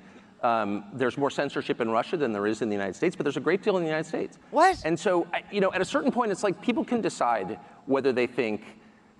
there's more censorship in Russia than there is in the United States, but there's a great deal in the United States. What? And so, at a certain point, it's like people can decide whether they think,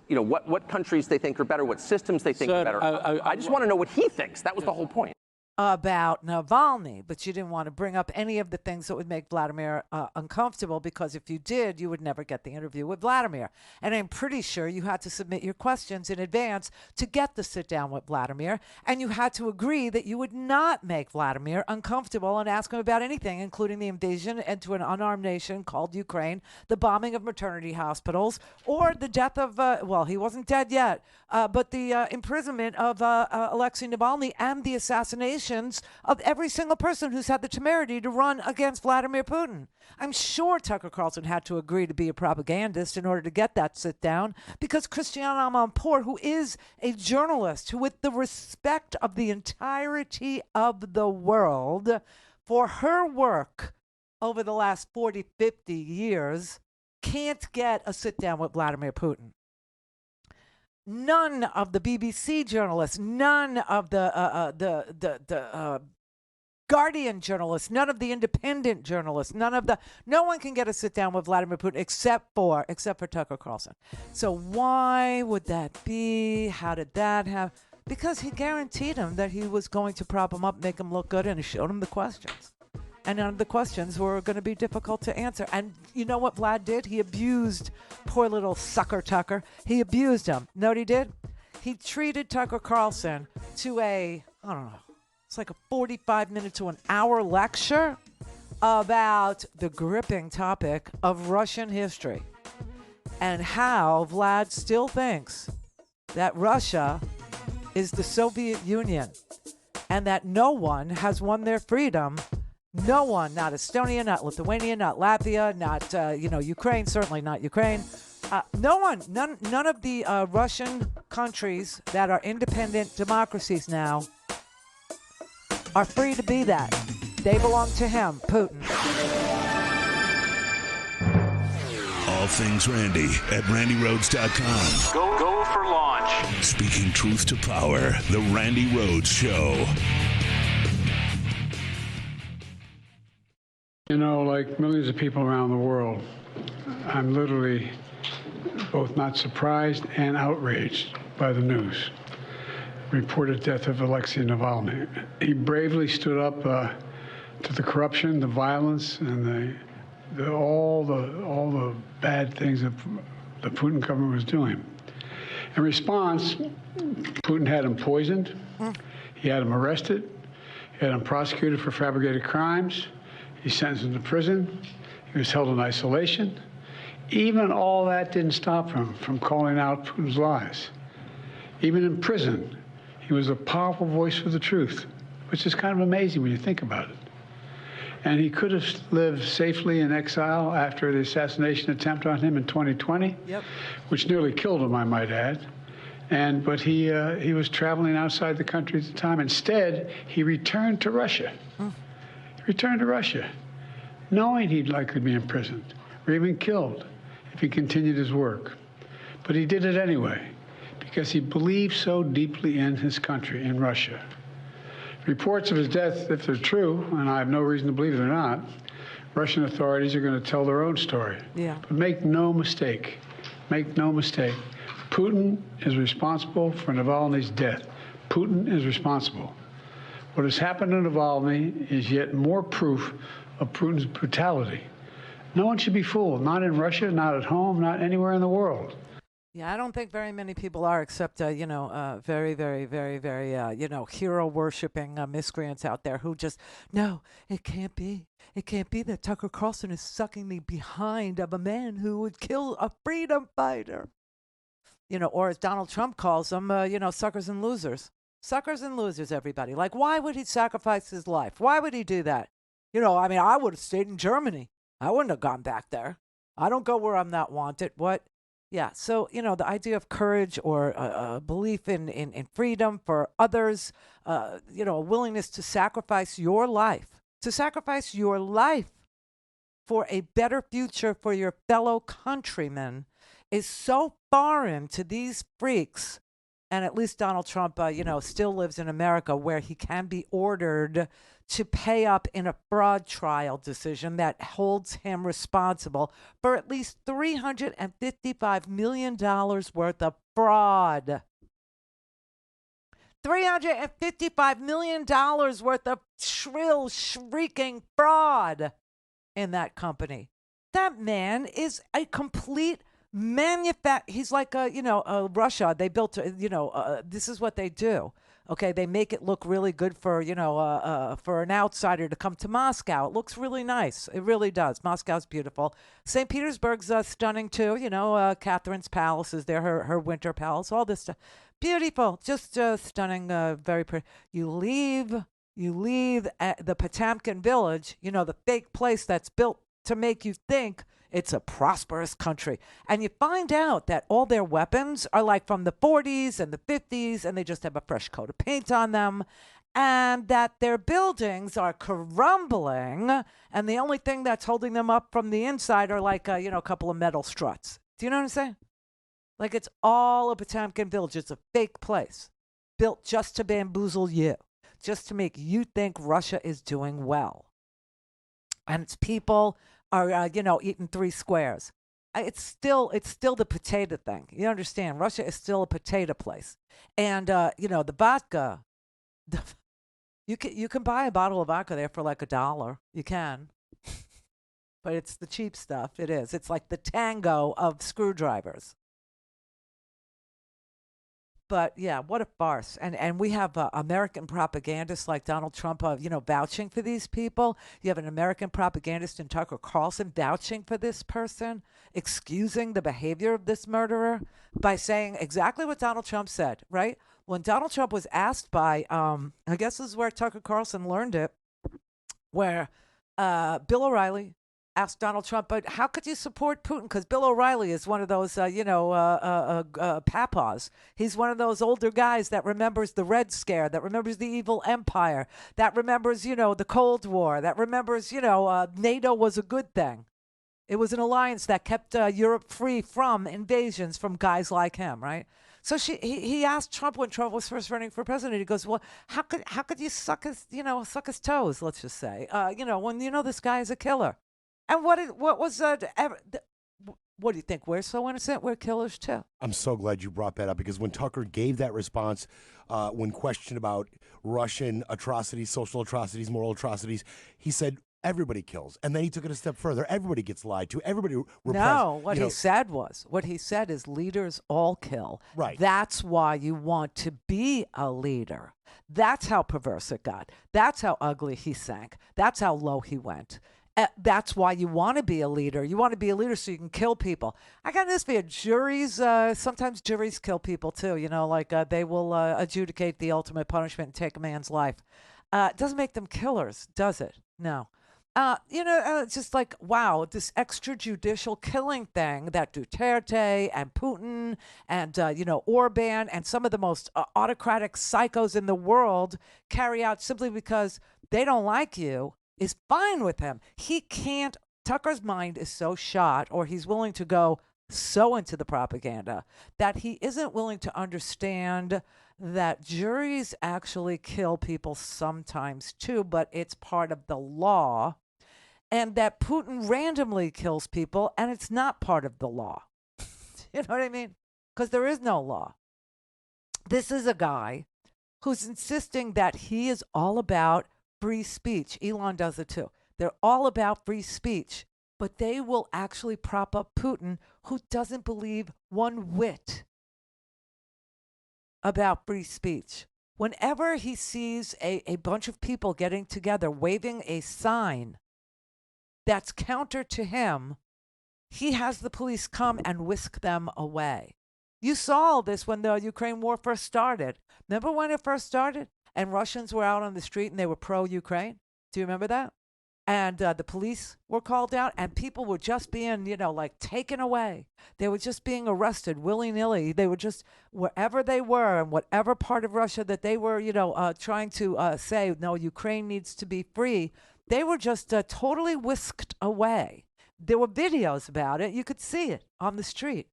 what countries they think are better, what systems they think are better. I just want to know what he thinks. That was the whole point. About Navalny, but you didn't want to bring up any of the things that would make Vladimir uncomfortable, because if you did, you would never get the interview with Vladimir. And I'm pretty sure you had to submit your questions in advance to get the sit down with Vladimir, and you had to agree that you would not make Vladimir uncomfortable and ask him about anything, including the invasion into an unarmed nation called Ukraine, the bombing of maternity hospitals, or the death of, well, he wasn't dead yet, but the imprisonment of Alexei Navalny and the assassination of every single person who's had the temerity to run against Vladimir Putin. I'm sure Tucker Carlson had to agree to be a propagandist in order to get that sit down, because Christiane Amanpour, who is a journalist who, with the respect of the entirety of the world for her work over the last 40, 50 years, can't get a sit down with Vladimir Putin. None of the BBC journalists, none of the Guardian journalists, none of the independent journalists, no one can get a sit down with Vladimir Putin except for Tucker Carlson. So why would that be? How did that happen? Because he guaranteed him that he was going to prop him up, make him look good, and he showed him the questions. And none of the questions were going to be difficult to answer. And you know what Vlad did? He abused poor little sucker Tucker. He abused him. Know what he did? He treated Tucker Carlson to it's like a 45-minute to an hour lecture about the gripping topic of Russian history and how Vlad still thinks that Russia is the Soviet Union and that no one has won their freedom. No one, not Estonia, not Lithuania, not Latvia, not, Ukraine, certainly not Ukraine. No one, none of the Russian countries that are independent democracies now are free to be that. They belong to him, Putin. All things Randi at RandiRhodes.com. Go for launch. Speaking truth to power, the Randi Rhodes Show. Like millions of people around the world, I'm literally both not surprised and outraged by the news. Reported death of Alexei Navalny. He bravely stood up to the corruption, the violence, and all the bad things that the Putin government was doing. In response, Putin had him poisoned. He had him arrested. He had him prosecuted for fabricated crimes. He sentenced him to prison. He was held in isolation. Even all that didn't stop him from calling out Putin's lies. Even in prison, he was a powerful voice for the truth, which is kind of amazing when you think about it. And he could have lived safely in exile after the assassination attempt on him in 2020, which nearly killed him, I might add. But he was traveling outside the country at the time. Instead, he returned to Russia. Returned to Russia, knowing he'd likely be imprisoned or even killed if he continued his work. But he did it anyway, because he believed so deeply in his country, in Russia. Reports of his death, if they're true, and I have no reason to believe they're not, Russian authorities are going to tell their own story. But make no mistake, Putin is responsible for Navalny's death. Putin is responsible. What has happened to Navalny is yet more proof of Putin's brutality. No one should be fooled, not in Russia, not at home, not anywhere in the world. Yeah, I don't think very many people are, except very, very, very, very, hero worshiping miscreants out there who just no, it can't be. It can't be that Tucker Carlson is sucking the behind of a man who would kill a freedom fighter. Or as Donald Trump calls them, suckers and losers. Suckers and losers, everybody. Like, why would he sacrifice his life? Why would he do that? I would have stayed in Germany. I wouldn't have gone back there. I don't go where I'm not wanted. What? Yeah, so, the idea of courage or a belief in freedom for others, a willingness to sacrifice your life for a better future for your fellow countrymen is so foreign to these freaks. And at least Donald Trump, still lives in America where he can be ordered to pay up in a fraud trial decision that holds him responsible for at least $355 million worth of fraud. $355 million worth of shrill, shrieking fraud in that company. That man is a complete he's like Russia. They built this is what they do. Okay, they make it look really good for for an outsider to come to Moscow. It looks really nice. It really does. Moscow's beautiful. St. Petersburg's stunning too. Catherine's palace is there, her winter palace, all this stuff. Beautiful, just stunning, very pretty. You leave the Potemkin village, the fake place that's built to make you think it's a prosperous country. And you find out that all their weapons are like from the 40s and the 50s, and they just have a fresh coat of paint on them, and that their buildings are crumbling, and the only thing that's holding them up from the inside are like, a couple of metal struts. Do you know what I'm saying? Like, it's all a Potemkin village. It's a fake place built just to bamboozle you, just to make you think Russia is doing well. And its people are, eating three squares. It's still the potato thing. You understand? Russia is still a potato place. And, the vodka, you can buy a bottle of vodka there for like $1. You can. But it's the cheap stuff. It is. It's like the tango of screwdrivers. But yeah, what a farce. And we have American propagandists like Donald Trump, vouching for these people. You have an American propagandist in Tucker Carlson vouching for this person, excusing the behavior of this murderer by saying exactly what Donald Trump said, right? When Donald Trump was asked by, I guess this is where Tucker Carlson learned it, where Bill O'Reilly asked Donald Trump, but how could you support Putin? Because Bill O'Reilly is one of those, papas. He's one of those older guys that remembers the Red Scare, that remembers the evil empire, that remembers, the Cold War, that remembers, NATO was a good thing. It was an alliance that kept Europe free from invasions from guys like him, right? So he asked Trump when Trump was first running for president. He goes, well, how could you suck his toes? Let's just say, when this guy is a killer. And what do you think? We're so innocent. We're killers too. I'm so glad you brought that up, because when Tucker gave that response, when questioned about Russian atrocities, social atrocities, moral atrocities, he said everybody kills. And then he took it a step further. Everybody gets lied to. Everybody No, what he said is leaders all kill. Right. That's why you want to be a leader. That's how perverse it got. That's how ugly he sank. That's how low he went. That's why you want to be a leader. You want to be a leader so you can kill people. I got this via juries. Sometimes juries kill people too. They will adjudicate the ultimate punishment and take a man's life. It doesn't make them killers, does it? No. It's just like, wow, this extrajudicial killing thing that Duterte and Putin and, Orban and some of the most autocratic psychos in the world carry out simply because they don't like you is fine with him. He can't, Tucker's mind is so shot, or he's willing to go so into the propaganda that he isn't willing to understand that juries actually kill people sometimes too, but it's part of the law, and that Putin randomly kills people and it's not part of the law. You know what I mean? Because there is no law. This is a guy who's insisting that he is all about free speech. Elon does it too. They're all about free speech. but they will actually prop up Putin, who doesn't believe one whit about free speech. Whenever he sees a bunch of people getting together, waving a sign that's counter to him, he has the police come and whisk them away. You saw all this when the Ukraine war first started. Remember when it first started? And Russians were out on the street and they were pro-Ukraine? Do you remember that? And the police were called out and people were just being, like taken away. They were just being arrested willy-nilly. They were just, wherever they were and whatever part of Russia that they were, trying to say, no, Ukraine needs to be free, they were just totally whisked away. There were videos about it. You could see it on the street.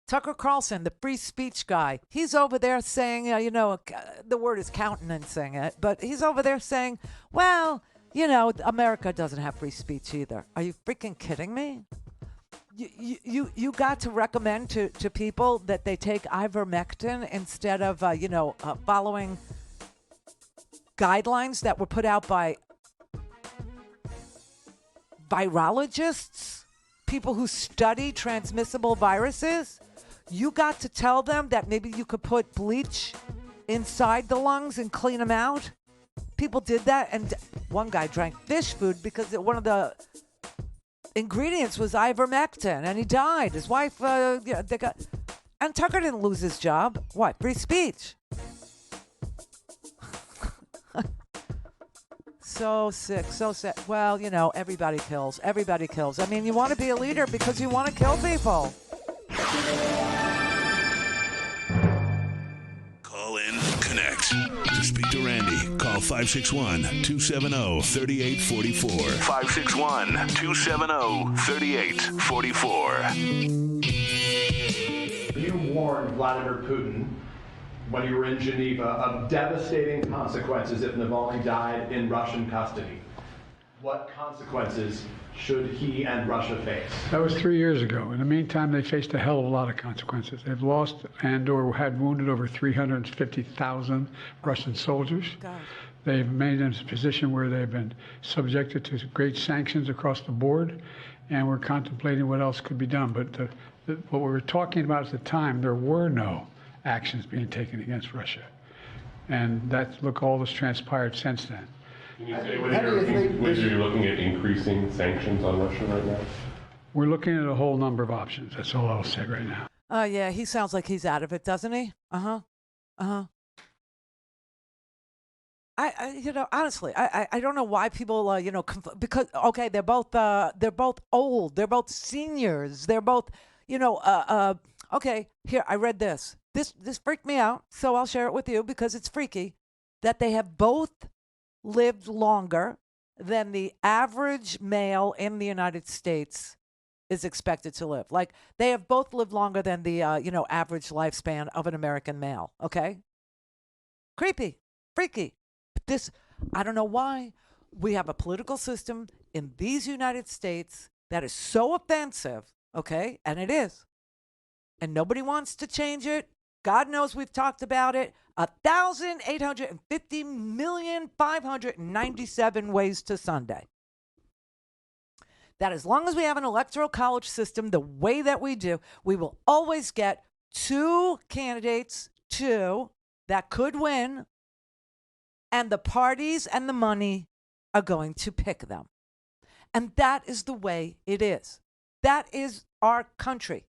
Tucker Carlson, the free speech guy, he's over there saying, the word is countenancing it, but he's over there saying, well, America doesn't have free speech either. Are you freaking kidding me? You got to recommend to people that they take ivermectin instead of, following guidelines that were put out by virologists, people who study transmissible viruses. You got to tell them that maybe you could put bleach inside the lungs and clean them out. People did that, and one guy drank fish food because one of the ingredients was ivermectin, and he died. His wife, and Tucker didn't lose his job. What? Free speech. So sick, so sick. Well, everybody kills. Everybody kills. I mean, you want to be a leader because you want to kill people. Call in, connect. To speak to Randi, call 561-270-3844. 561-270-3844. You warned Vladimir Putin when you were in Geneva of devastating consequences if Navalny died in Russian custody. What consequences should he and Russia face? That was 3 years ago. In the meantime, they faced a hell of a lot of consequences. They've lost and or had wounded over 350,000 Russian soldiers. God. They've made them in a position where they've been subjected to great sanctions across the board, and we're contemplating what else could be done. But what we were talking about at the time, there were no actions being taken against Russia. And all that's transpired since then. Can you say whether you're looking at increasing sanctions on Russia right now? We're looking at a whole number of options. That's all I'll say right now. Yeah, he sounds like he's out of it, doesn't he? I honestly, I don't know why people, because okay, they're both old, they're both seniors, they're both, okay. Here, I read this. This freaked me out, so I'll share it with you because it's freaky that they have both lived longer than the average male in the United States is expected to live. Like, they have both lived longer than the, average lifespan of an American male, okay? Creepy, freaky. But I don't know why we have a political system in these United States that is so offensive, okay? And it is. And nobody wants to change it. God knows we've talked about it 1,850,597 ways to Sunday. That as long as we have an electoral college system the way that we do, we will always get two candidates, that could win, and the parties and the money are going to pick them. And that is the way it is. That is our country.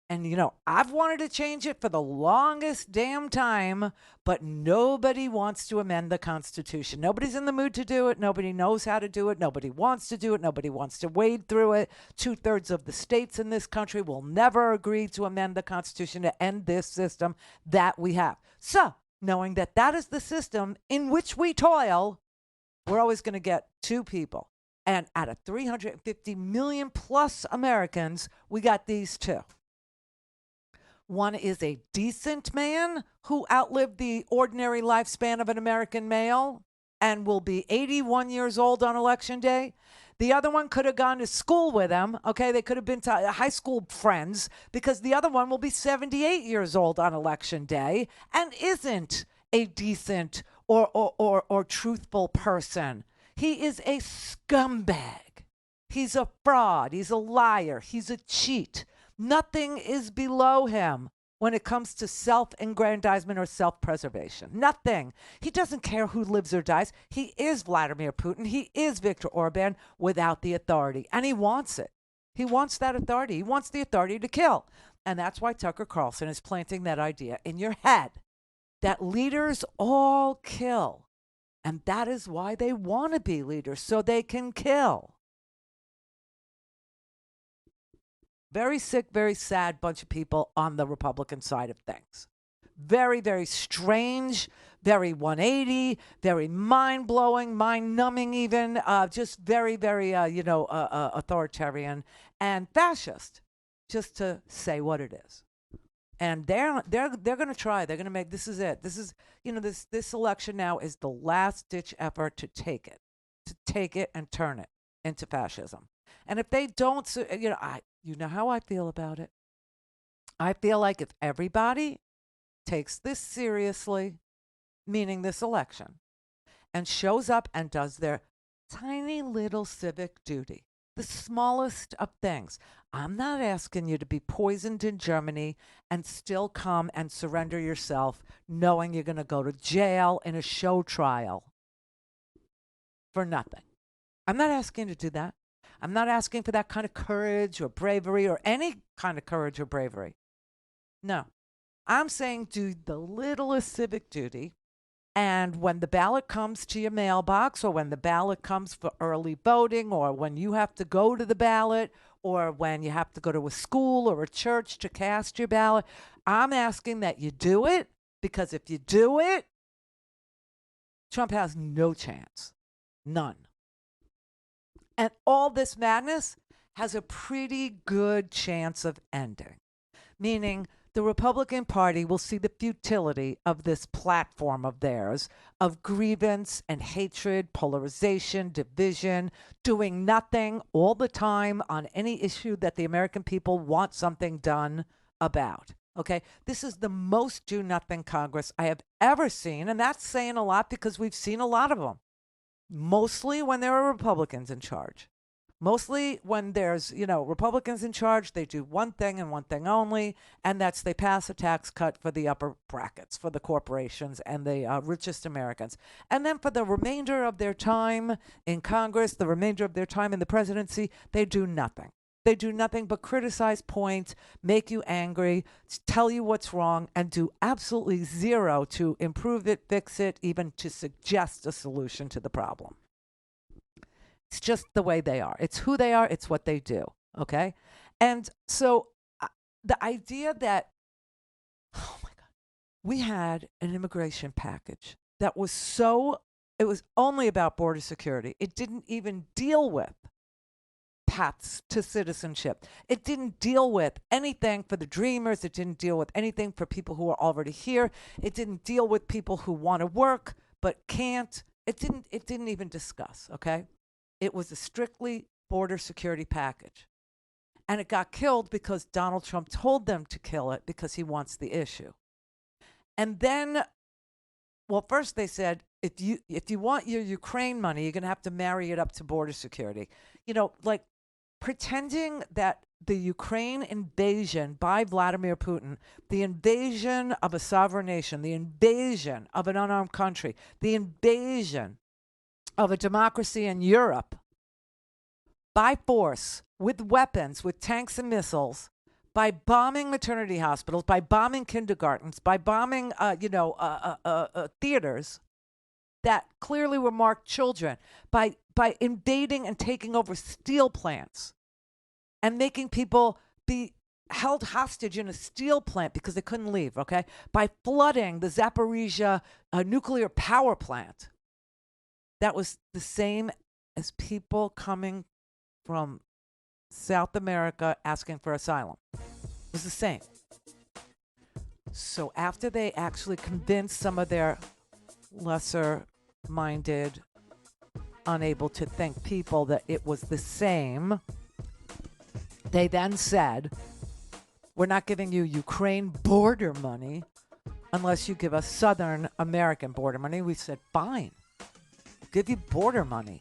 And, I've wanted to change it for the longest damn time, but nobody wants to amend the Constitution. Nobody's in the mood to do it. Nobody knows how to do it. Nobody wants to do it. Nobody wants to wade through it. 2/3 of the states in this country will never agree to amend the Constitution to end this system that we have. So, knowing that that is the system in which we toil, we're always going to get two people. And out of 350 million plus Americans, we got these two. One is a decent man who outlived the ordinary lifespan of an American male and will be 81 years old on Election Day. The other one could have gone to school with him. Okay, they could have been high school friends because the other one will be 78 years old on Election Day and isn't a decent or truthful person. He is a scumbag. He's a fraud. He's a liar. He's a cheat. Nothing is below him when it comes to self-aggrandizement or self-preservation. Nothing. He doesn't care who lives or dies. He is Vladimir Putin. He is Viktor Orban without the authority, and he wants it. He wants that authority. He wants the authority to kill. And that's why Tucker Carlson is planting that idea in your head that leaders all kill. And that is why they want to be leaders, so they can kill. Very sick, very sad bunch of people on the Republican side of things. Very, very strange, very 180, very mind-blowing, mind-numbing even, just very, very, authoritarian and fascist, just to say what it is. And they're going to try. They're going to make, this is it. This is, this election now is the last-ditch effort to take it and turn it into fascism. And if they don't, you know how I feel about it. I feel like if everybody takes this seriously, meaning this election, and shows up and does their tiny little civic duty, the smallest of things. I'm not asking you to be poisoned in Germany and still come and surrender yourself knowing you're going to go to jail in a show trial for nothing. I'm not asking you to do that. I'm not asking for that kind of courage or bravery or any kind of courage or bravery. No. I'm saying do the littlest civic duty, and when the ballot comes to your mailbox, or when the ballot comes for early voting, or when you have to go to the ballot, or when you have to go to a school or a church to cast your ballot, I'm asking that you do it, because if you do it, Trump has no chance. None. And all this madness has a pretty good chance of ending, meaning the Republican Party will see the futility of this platform of theirs, of grievance and hatred, polarization, division, doing nothing all the time on any issue that the American people want something done about. Okay, this is the most do-nothing Congress I have ever seen, and that's saying a lot because we've seen a lot of them. Mostly when there are Republicans in charge. Mostly when there's, Republicans in charge, they do one thing and one thing only, and that's they pass a tax cut for the upper brackets, for the corporations and the richest Americans. And then for the remainder of their time in Congress, the remainder of their time in the presidency, they do nothing. They do nothing but criticize, point, make you angry, tell you what's wrong, and do absolutely zero to improve it, fix it, even to suggest a solution to the problem. It's just the way they are. It's who they are. It's what they do. Okay? And so the idea that, oh my God, we had an immigration package that was it was only about border security. It didn't even deal with paths to citizenship. It didn't deal with anything for the dreamers. It didn't deal with anything for people who are already here. It didn't deal with people who want to work but can't. It didn't even discuss, okay? It was a strictly border security package. And it got killed because Donald Trump told them to kill it because he wants the issue. And then, well, first they said, if you want your Ukraine money, you're going to have to marry it up to border security. Like pretending that the Ukraine invasion by Vladimir Putin, the invasion of a sovereign nation, the invasion of an unarmed country, the invasion of a democracy in Europe by force, with weapons, with tanks and missiles, by bombing maternity hospitals, by bombing kindergartens, by bombing, theaters that clearly were marked children, by invading and taking over steel plants and making people be held hostage in a steel plant because they couldn't leave, okay? By flooding the Zaporizhia nuclear power plant. That was the same as people coming from South America asking for asylum. It was the same. So after they actually convinced some of their lesser-minded, unable to think people that it was the same, they then said, we're not giving you Ukraine border money unless you give us Southern American border money. We said, fine. Give you border money.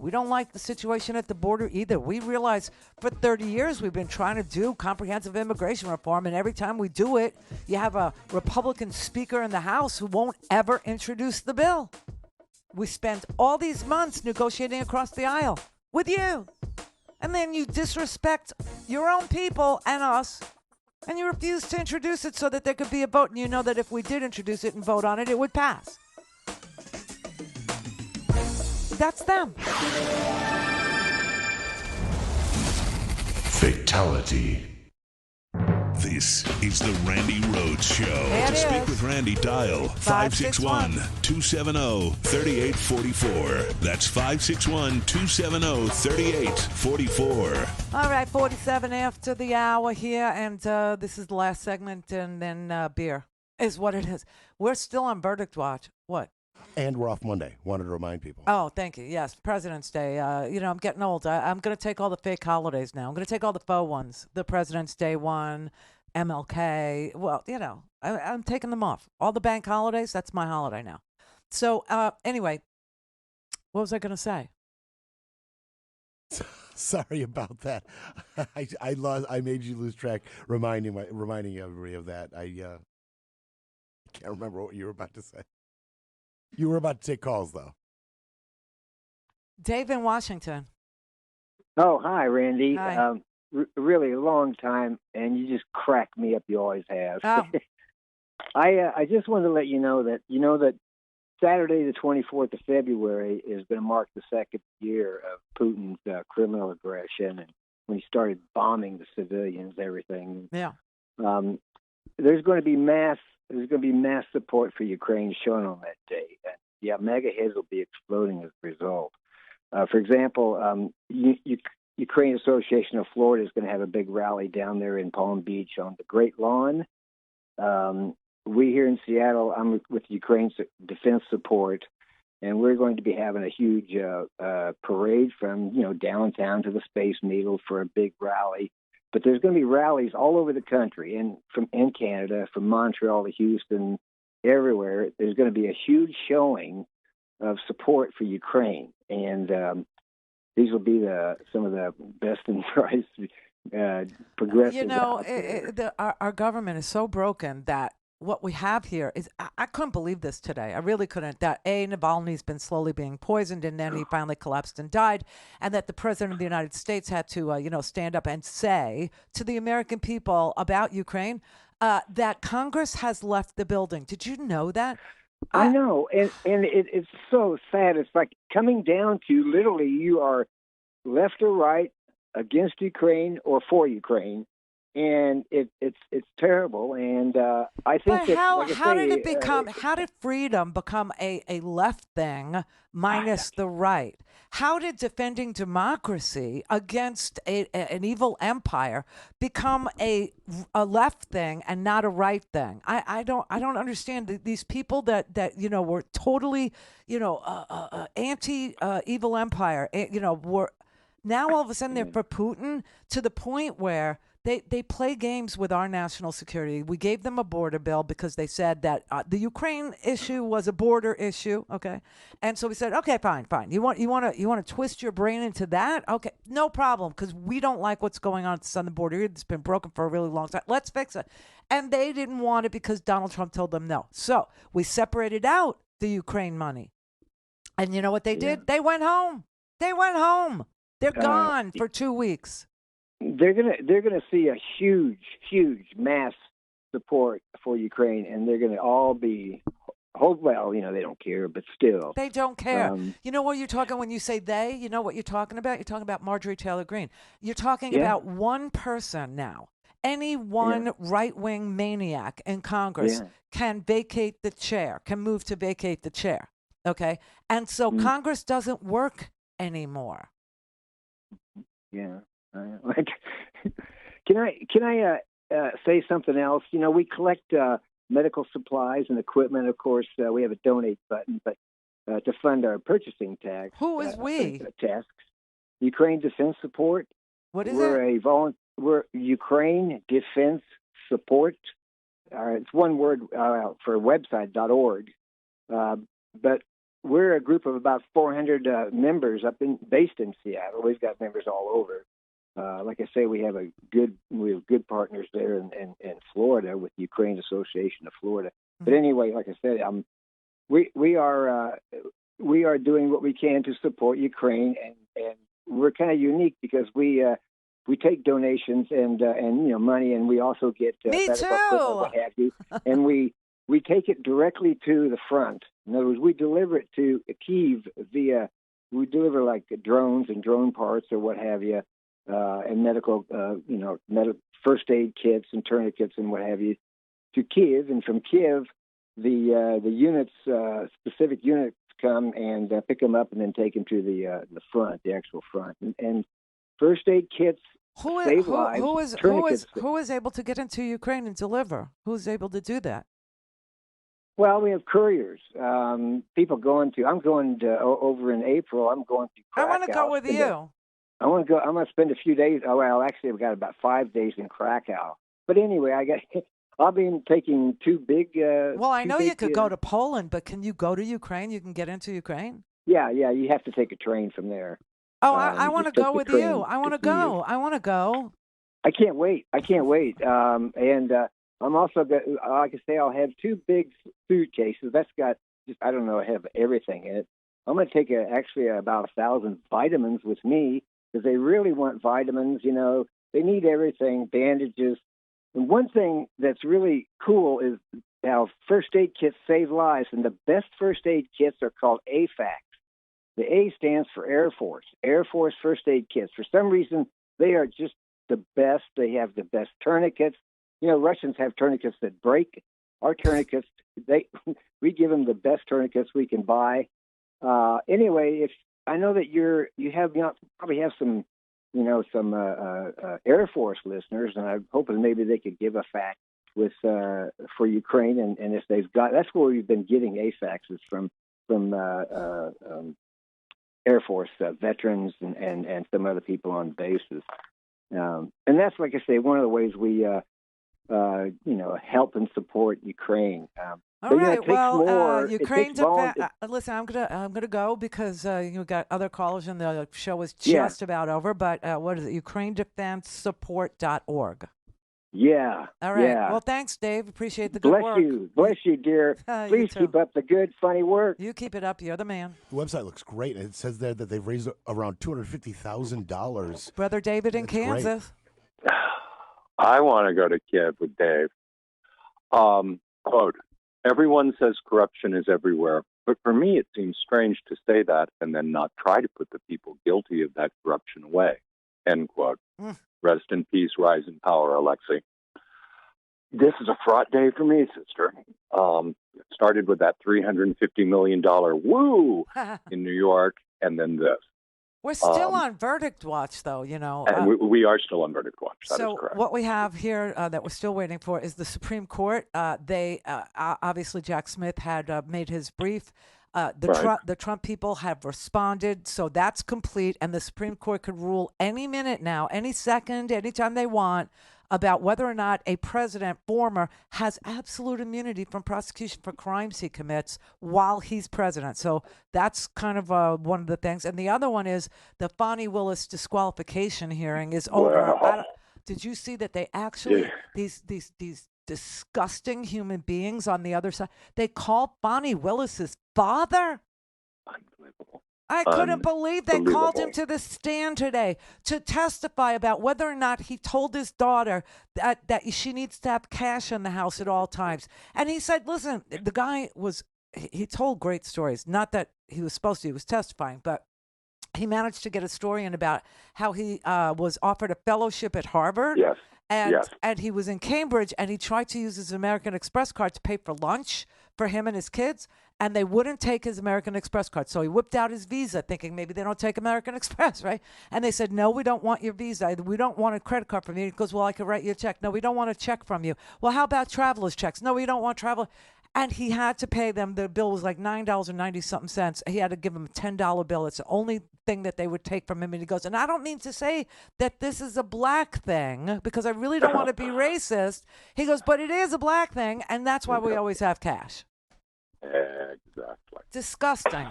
We don't like the situation at the border either. We realize for 30 years we've been trying to do comprehensive immigration reform, and every time we do it, you have a Republican speaker in the House who won't ever introduce the bill. We spent all these months negotiating across the aisle with you, and then you disrespect your own people and us, and you refuse to introduce it so that there could be a vote, and you know that if we did introduce it and vote on it, it would pass. That's them. Fatality. This is the Randi Rhodes Show. To speak with Randi, dial 561-270-3844. That's 561-270-3844. All right, 47 after the hour here, and this is the last segment, and then beer is what it is. We're still on verdict watch. What? And we're off Monday. Wanted to remind people. Oh, thank you. Yes, President's Day. I'm getting old. I'm going to take all the fake holidays now. I'm going to take all the faux ones. The President's Day one, MLK. Well, I'm taking them off. All the bank holidays, that's my holiday now. So anyway, what was I going to say? Sorry about that. I made you lose track, reminding everybody of that. I can't remember what you were about to say. You were about to take calls, though. Dave in Washington. Oh, hi, Randy. Hi. Really a long time, and you just crack me up. You always have. Oh. I just wanted to let you know that Saturday, the 24th of February, is going to mark the second year of Putin's criminal aggression, and when he started bombing the civilians, everything. Yeah. There's going to be mass support for Ukraine shown on that day. Yeah, mega heads will be exploding as a result. For example, Ukraine Association of Florida is going to have a big rally down there in Palm Beach on the Great Lawn. We here in Seattle, I'm with Ukraine's defense support, and we're going to be having a huge parade from downtown to the Space Needle for a big rally. But there's going to be rallies all over the country, and in Canada, from Montreal to Houston, everywhere. There's going to be a huge showing of support for Ukraine, and these will be some of the best and brightest progressive. Our government is so broken that what we have here is, I couldn't believe this today. I really couldn't. That Navalny's been slowly being poisoned, and then he finally collapsed and died, and that the president of the United States had to, stand up and say to the American people about Ukraine that Congress has left the building. Did you know that? I know, and it's so sad. It's like coming down to literally you are left or right, against Ukraine or for Ukraine. And it's terrible, and I think. But how did it become? How did freedom become a left thing minus the right? How did defending democracy against an evil empire become a left thing and not a right thing? I don't understand these people that were totally anti evil empire. Were now all of a sudden they're for Putin, to the point where They play games with our national security. We gave them a border bill because they said that the Ukraine issue was a border issue, okay? And so we said, okay, fine. You want to twist your brain into that? Okay, no problem, because we don't like what's going on at the southern border. It's been broken for a really long time. Let's fix it. And they didn't want it because Donald Trump told them no. So we separated out the Ukraine money. And you know what they did? They went home. They're gone for 2 weeks. They're gonna see a huge mass support for Ukraine, and they're gonna all be. They don't care, but still. They don't care. You know what you're talking when you say they? You know what you're talking about? You're talking about Marjorie Taylor Greene. You're talking about one person now. Any one right-wing maniac in Congress can vacate the chair, can move to vacate the chair. Okay? And so Congress doesn't work anymore. Yeah. Can I say something else? We collect medical supplies and equipment. Of course, we have a donate button, but to fund our purchasing tax. Who is we? Tasks. Ukraine Defense Support. What is it? We're Ukraine Defense Support. It's one word for website.org. But we're a group of about 400 members based in Seattle. We've got members all over. Like I say, we have good partners there in Florida with the Ukraine Association of Florida. Mm-hmm. But anyway, like I said, we are doing what we can to support Ukraine, and we're kind of unique because we take donations and money, and we also get medical equipment, what have you, and we take it directly to the front. In other words, we deliver it to Kyiv we deliver like drones and drone parts or what have you, and medical, first aid kits and tourniquets and what have you to Kyiv, and from Kyiv, the units, specific units come and pick them up and then take them to the front, the actual front, and first aid kits save lives. Who is able to get into Ukraine and deliver? Who's able to do that? Well, we have couriers. People I'm going over in April. I'm going to Krakow. I want to go with you. I want to go. I'm going to spend a few days. Oh, well, actually, I've got about 5 days in Krakow. But anyway, I'll be taking two big. Well, I know you could go to Poland, but can you go to Ukraine? You can get into Ukraine? Yeah. You have to take a train from there. Oh, I want to go with you. I want to go. I can't wait. And I'm also, like I say, I'll have two big suitcases. That's got I don't know, have everything in it. I'm going to take about 1,000 vitamins with me because they really want vitamins. They need everything, bandages. And one thing that's really cool is how first aid kits save lives, and the best first aid kits are called AFACs. The A stands for Air Force first aid kits. For some reason, they are just the best. They have the best tourniquets. Russians have tourniquets that break. Our tourniquets, we give them the best tourniquets we can buy. Anyway, if I know that you probably have some, Air Force listeners, and I'm hoping maybe they could give a fact for Ukraine, and if they've got, that's where we've been getting AFACs is from Air Force veterans and some other people on bases. And that's, like I say, one of the ways we help and support Ukraine. All right. Well, Ukraine. Listen, I'm gonna go because you got other callers and the show is just about over. But what is it? UkraineDefenseSupport.org. Yeah. All right. Yeah. Well, thanks, Dave. Appreciate the good work. Bless you, dear. Please keep up the good, funny work. You keep it up. You're the man. The website looks great. It says there that they've raised around $250,000. Brother David in Kansas. Great. I want to go to Kiev with Dave. Quote, everyone says corruption is everywhere, but for me it seems strange to say that and then not try to put the people guilty of that corruption away. End quote. Rest in peace, rise in power, Alexei. This is a fraught day for me, sister. It started with that $350 million woo in New York, and then this. We're still on verdict watch, though, And we are still on verdict watch. That is correct. What we have here that we're still waiting for is the Supreme Court. Obviously, Jack Smith had made his brief. The Trump people have responded, so that's complete, and the Supreme Court could rule any minute now, any second, anytime they want, about whether or not a president, former, has absolute immunity from prosecution for crimes he commits while he's president. So that's kind of one of the things. And the other one is the Fani Willis disqualification hearing is over. Wow. Did you see that they actually, these disgusting human beings on the other side, they called Fani Willis's father? Unbelievable. I couldn't believe they called him to the stand today to testify about whether or not he told his daughter that she needs to have cash in the house at all times. And he said, listen, the guy he told great stories. Not that he was supposed to, he was testifying, but he managed to get a story in about how he was offered a fellowship at Harvard. Yes. And he was in Cambridge, and he tried to use his American Express card to pay for lunch for him and his kids, and they wouldn't take his American Express card. So he whipped out his Visa, thinking maybe they don't take American Express, right? And they said, no, we don't want your Visa. We don't want a credit card from you. He goes, well, I could write you a check. No, we don't want a check from you. Well, how about traveler's checks? No, we don't want travel. And he had to pay them. The bill was like $9.90-something. He had to give them a $10 bill. It's the only thing that they would take from him. And he goes, and I don't mean to say that this is a black thing because I really don't want to be racist. He goes, but it is a black thing, and that's why we always have cash. Exactly. Disgusting.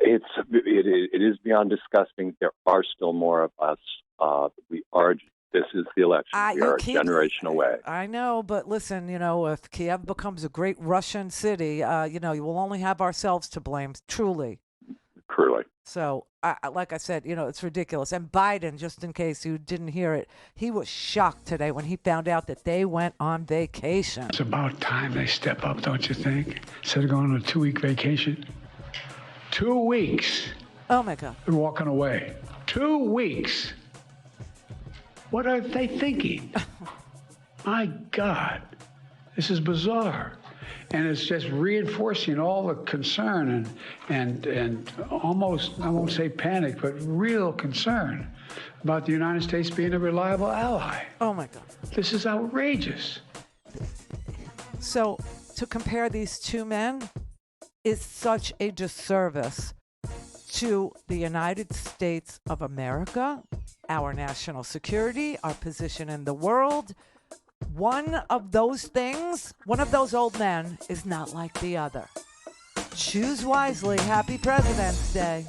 It is beyond disgusting. There are still more of us. This is the election. We are a generation away. I know, but listen, if Kiev becomes a great Russian city, you will only have ourselves to blame, truly. Truly. So, like I said, it's ridiculous. And Biden, just in case you didn't hear it, he was shocked today when he found out that they went on vacation. It's about time they step up, don't you think? Instead of going on a 2-week vacation. 2 weeks. Oh, my God. They're walking away. 2 weeks. What are they thinking? My God, this is bizarre. And it's just reinforcing all the concern and almost, I won't say panic, but real concern about the United States being a reliable ally. Oh, my God. This is outrageous. So to compare these two men is such a disservice to the United States of America, our national security, our position in the world. One of those things, one of those old men is not like the other. Choose wisely. Happy President's Day.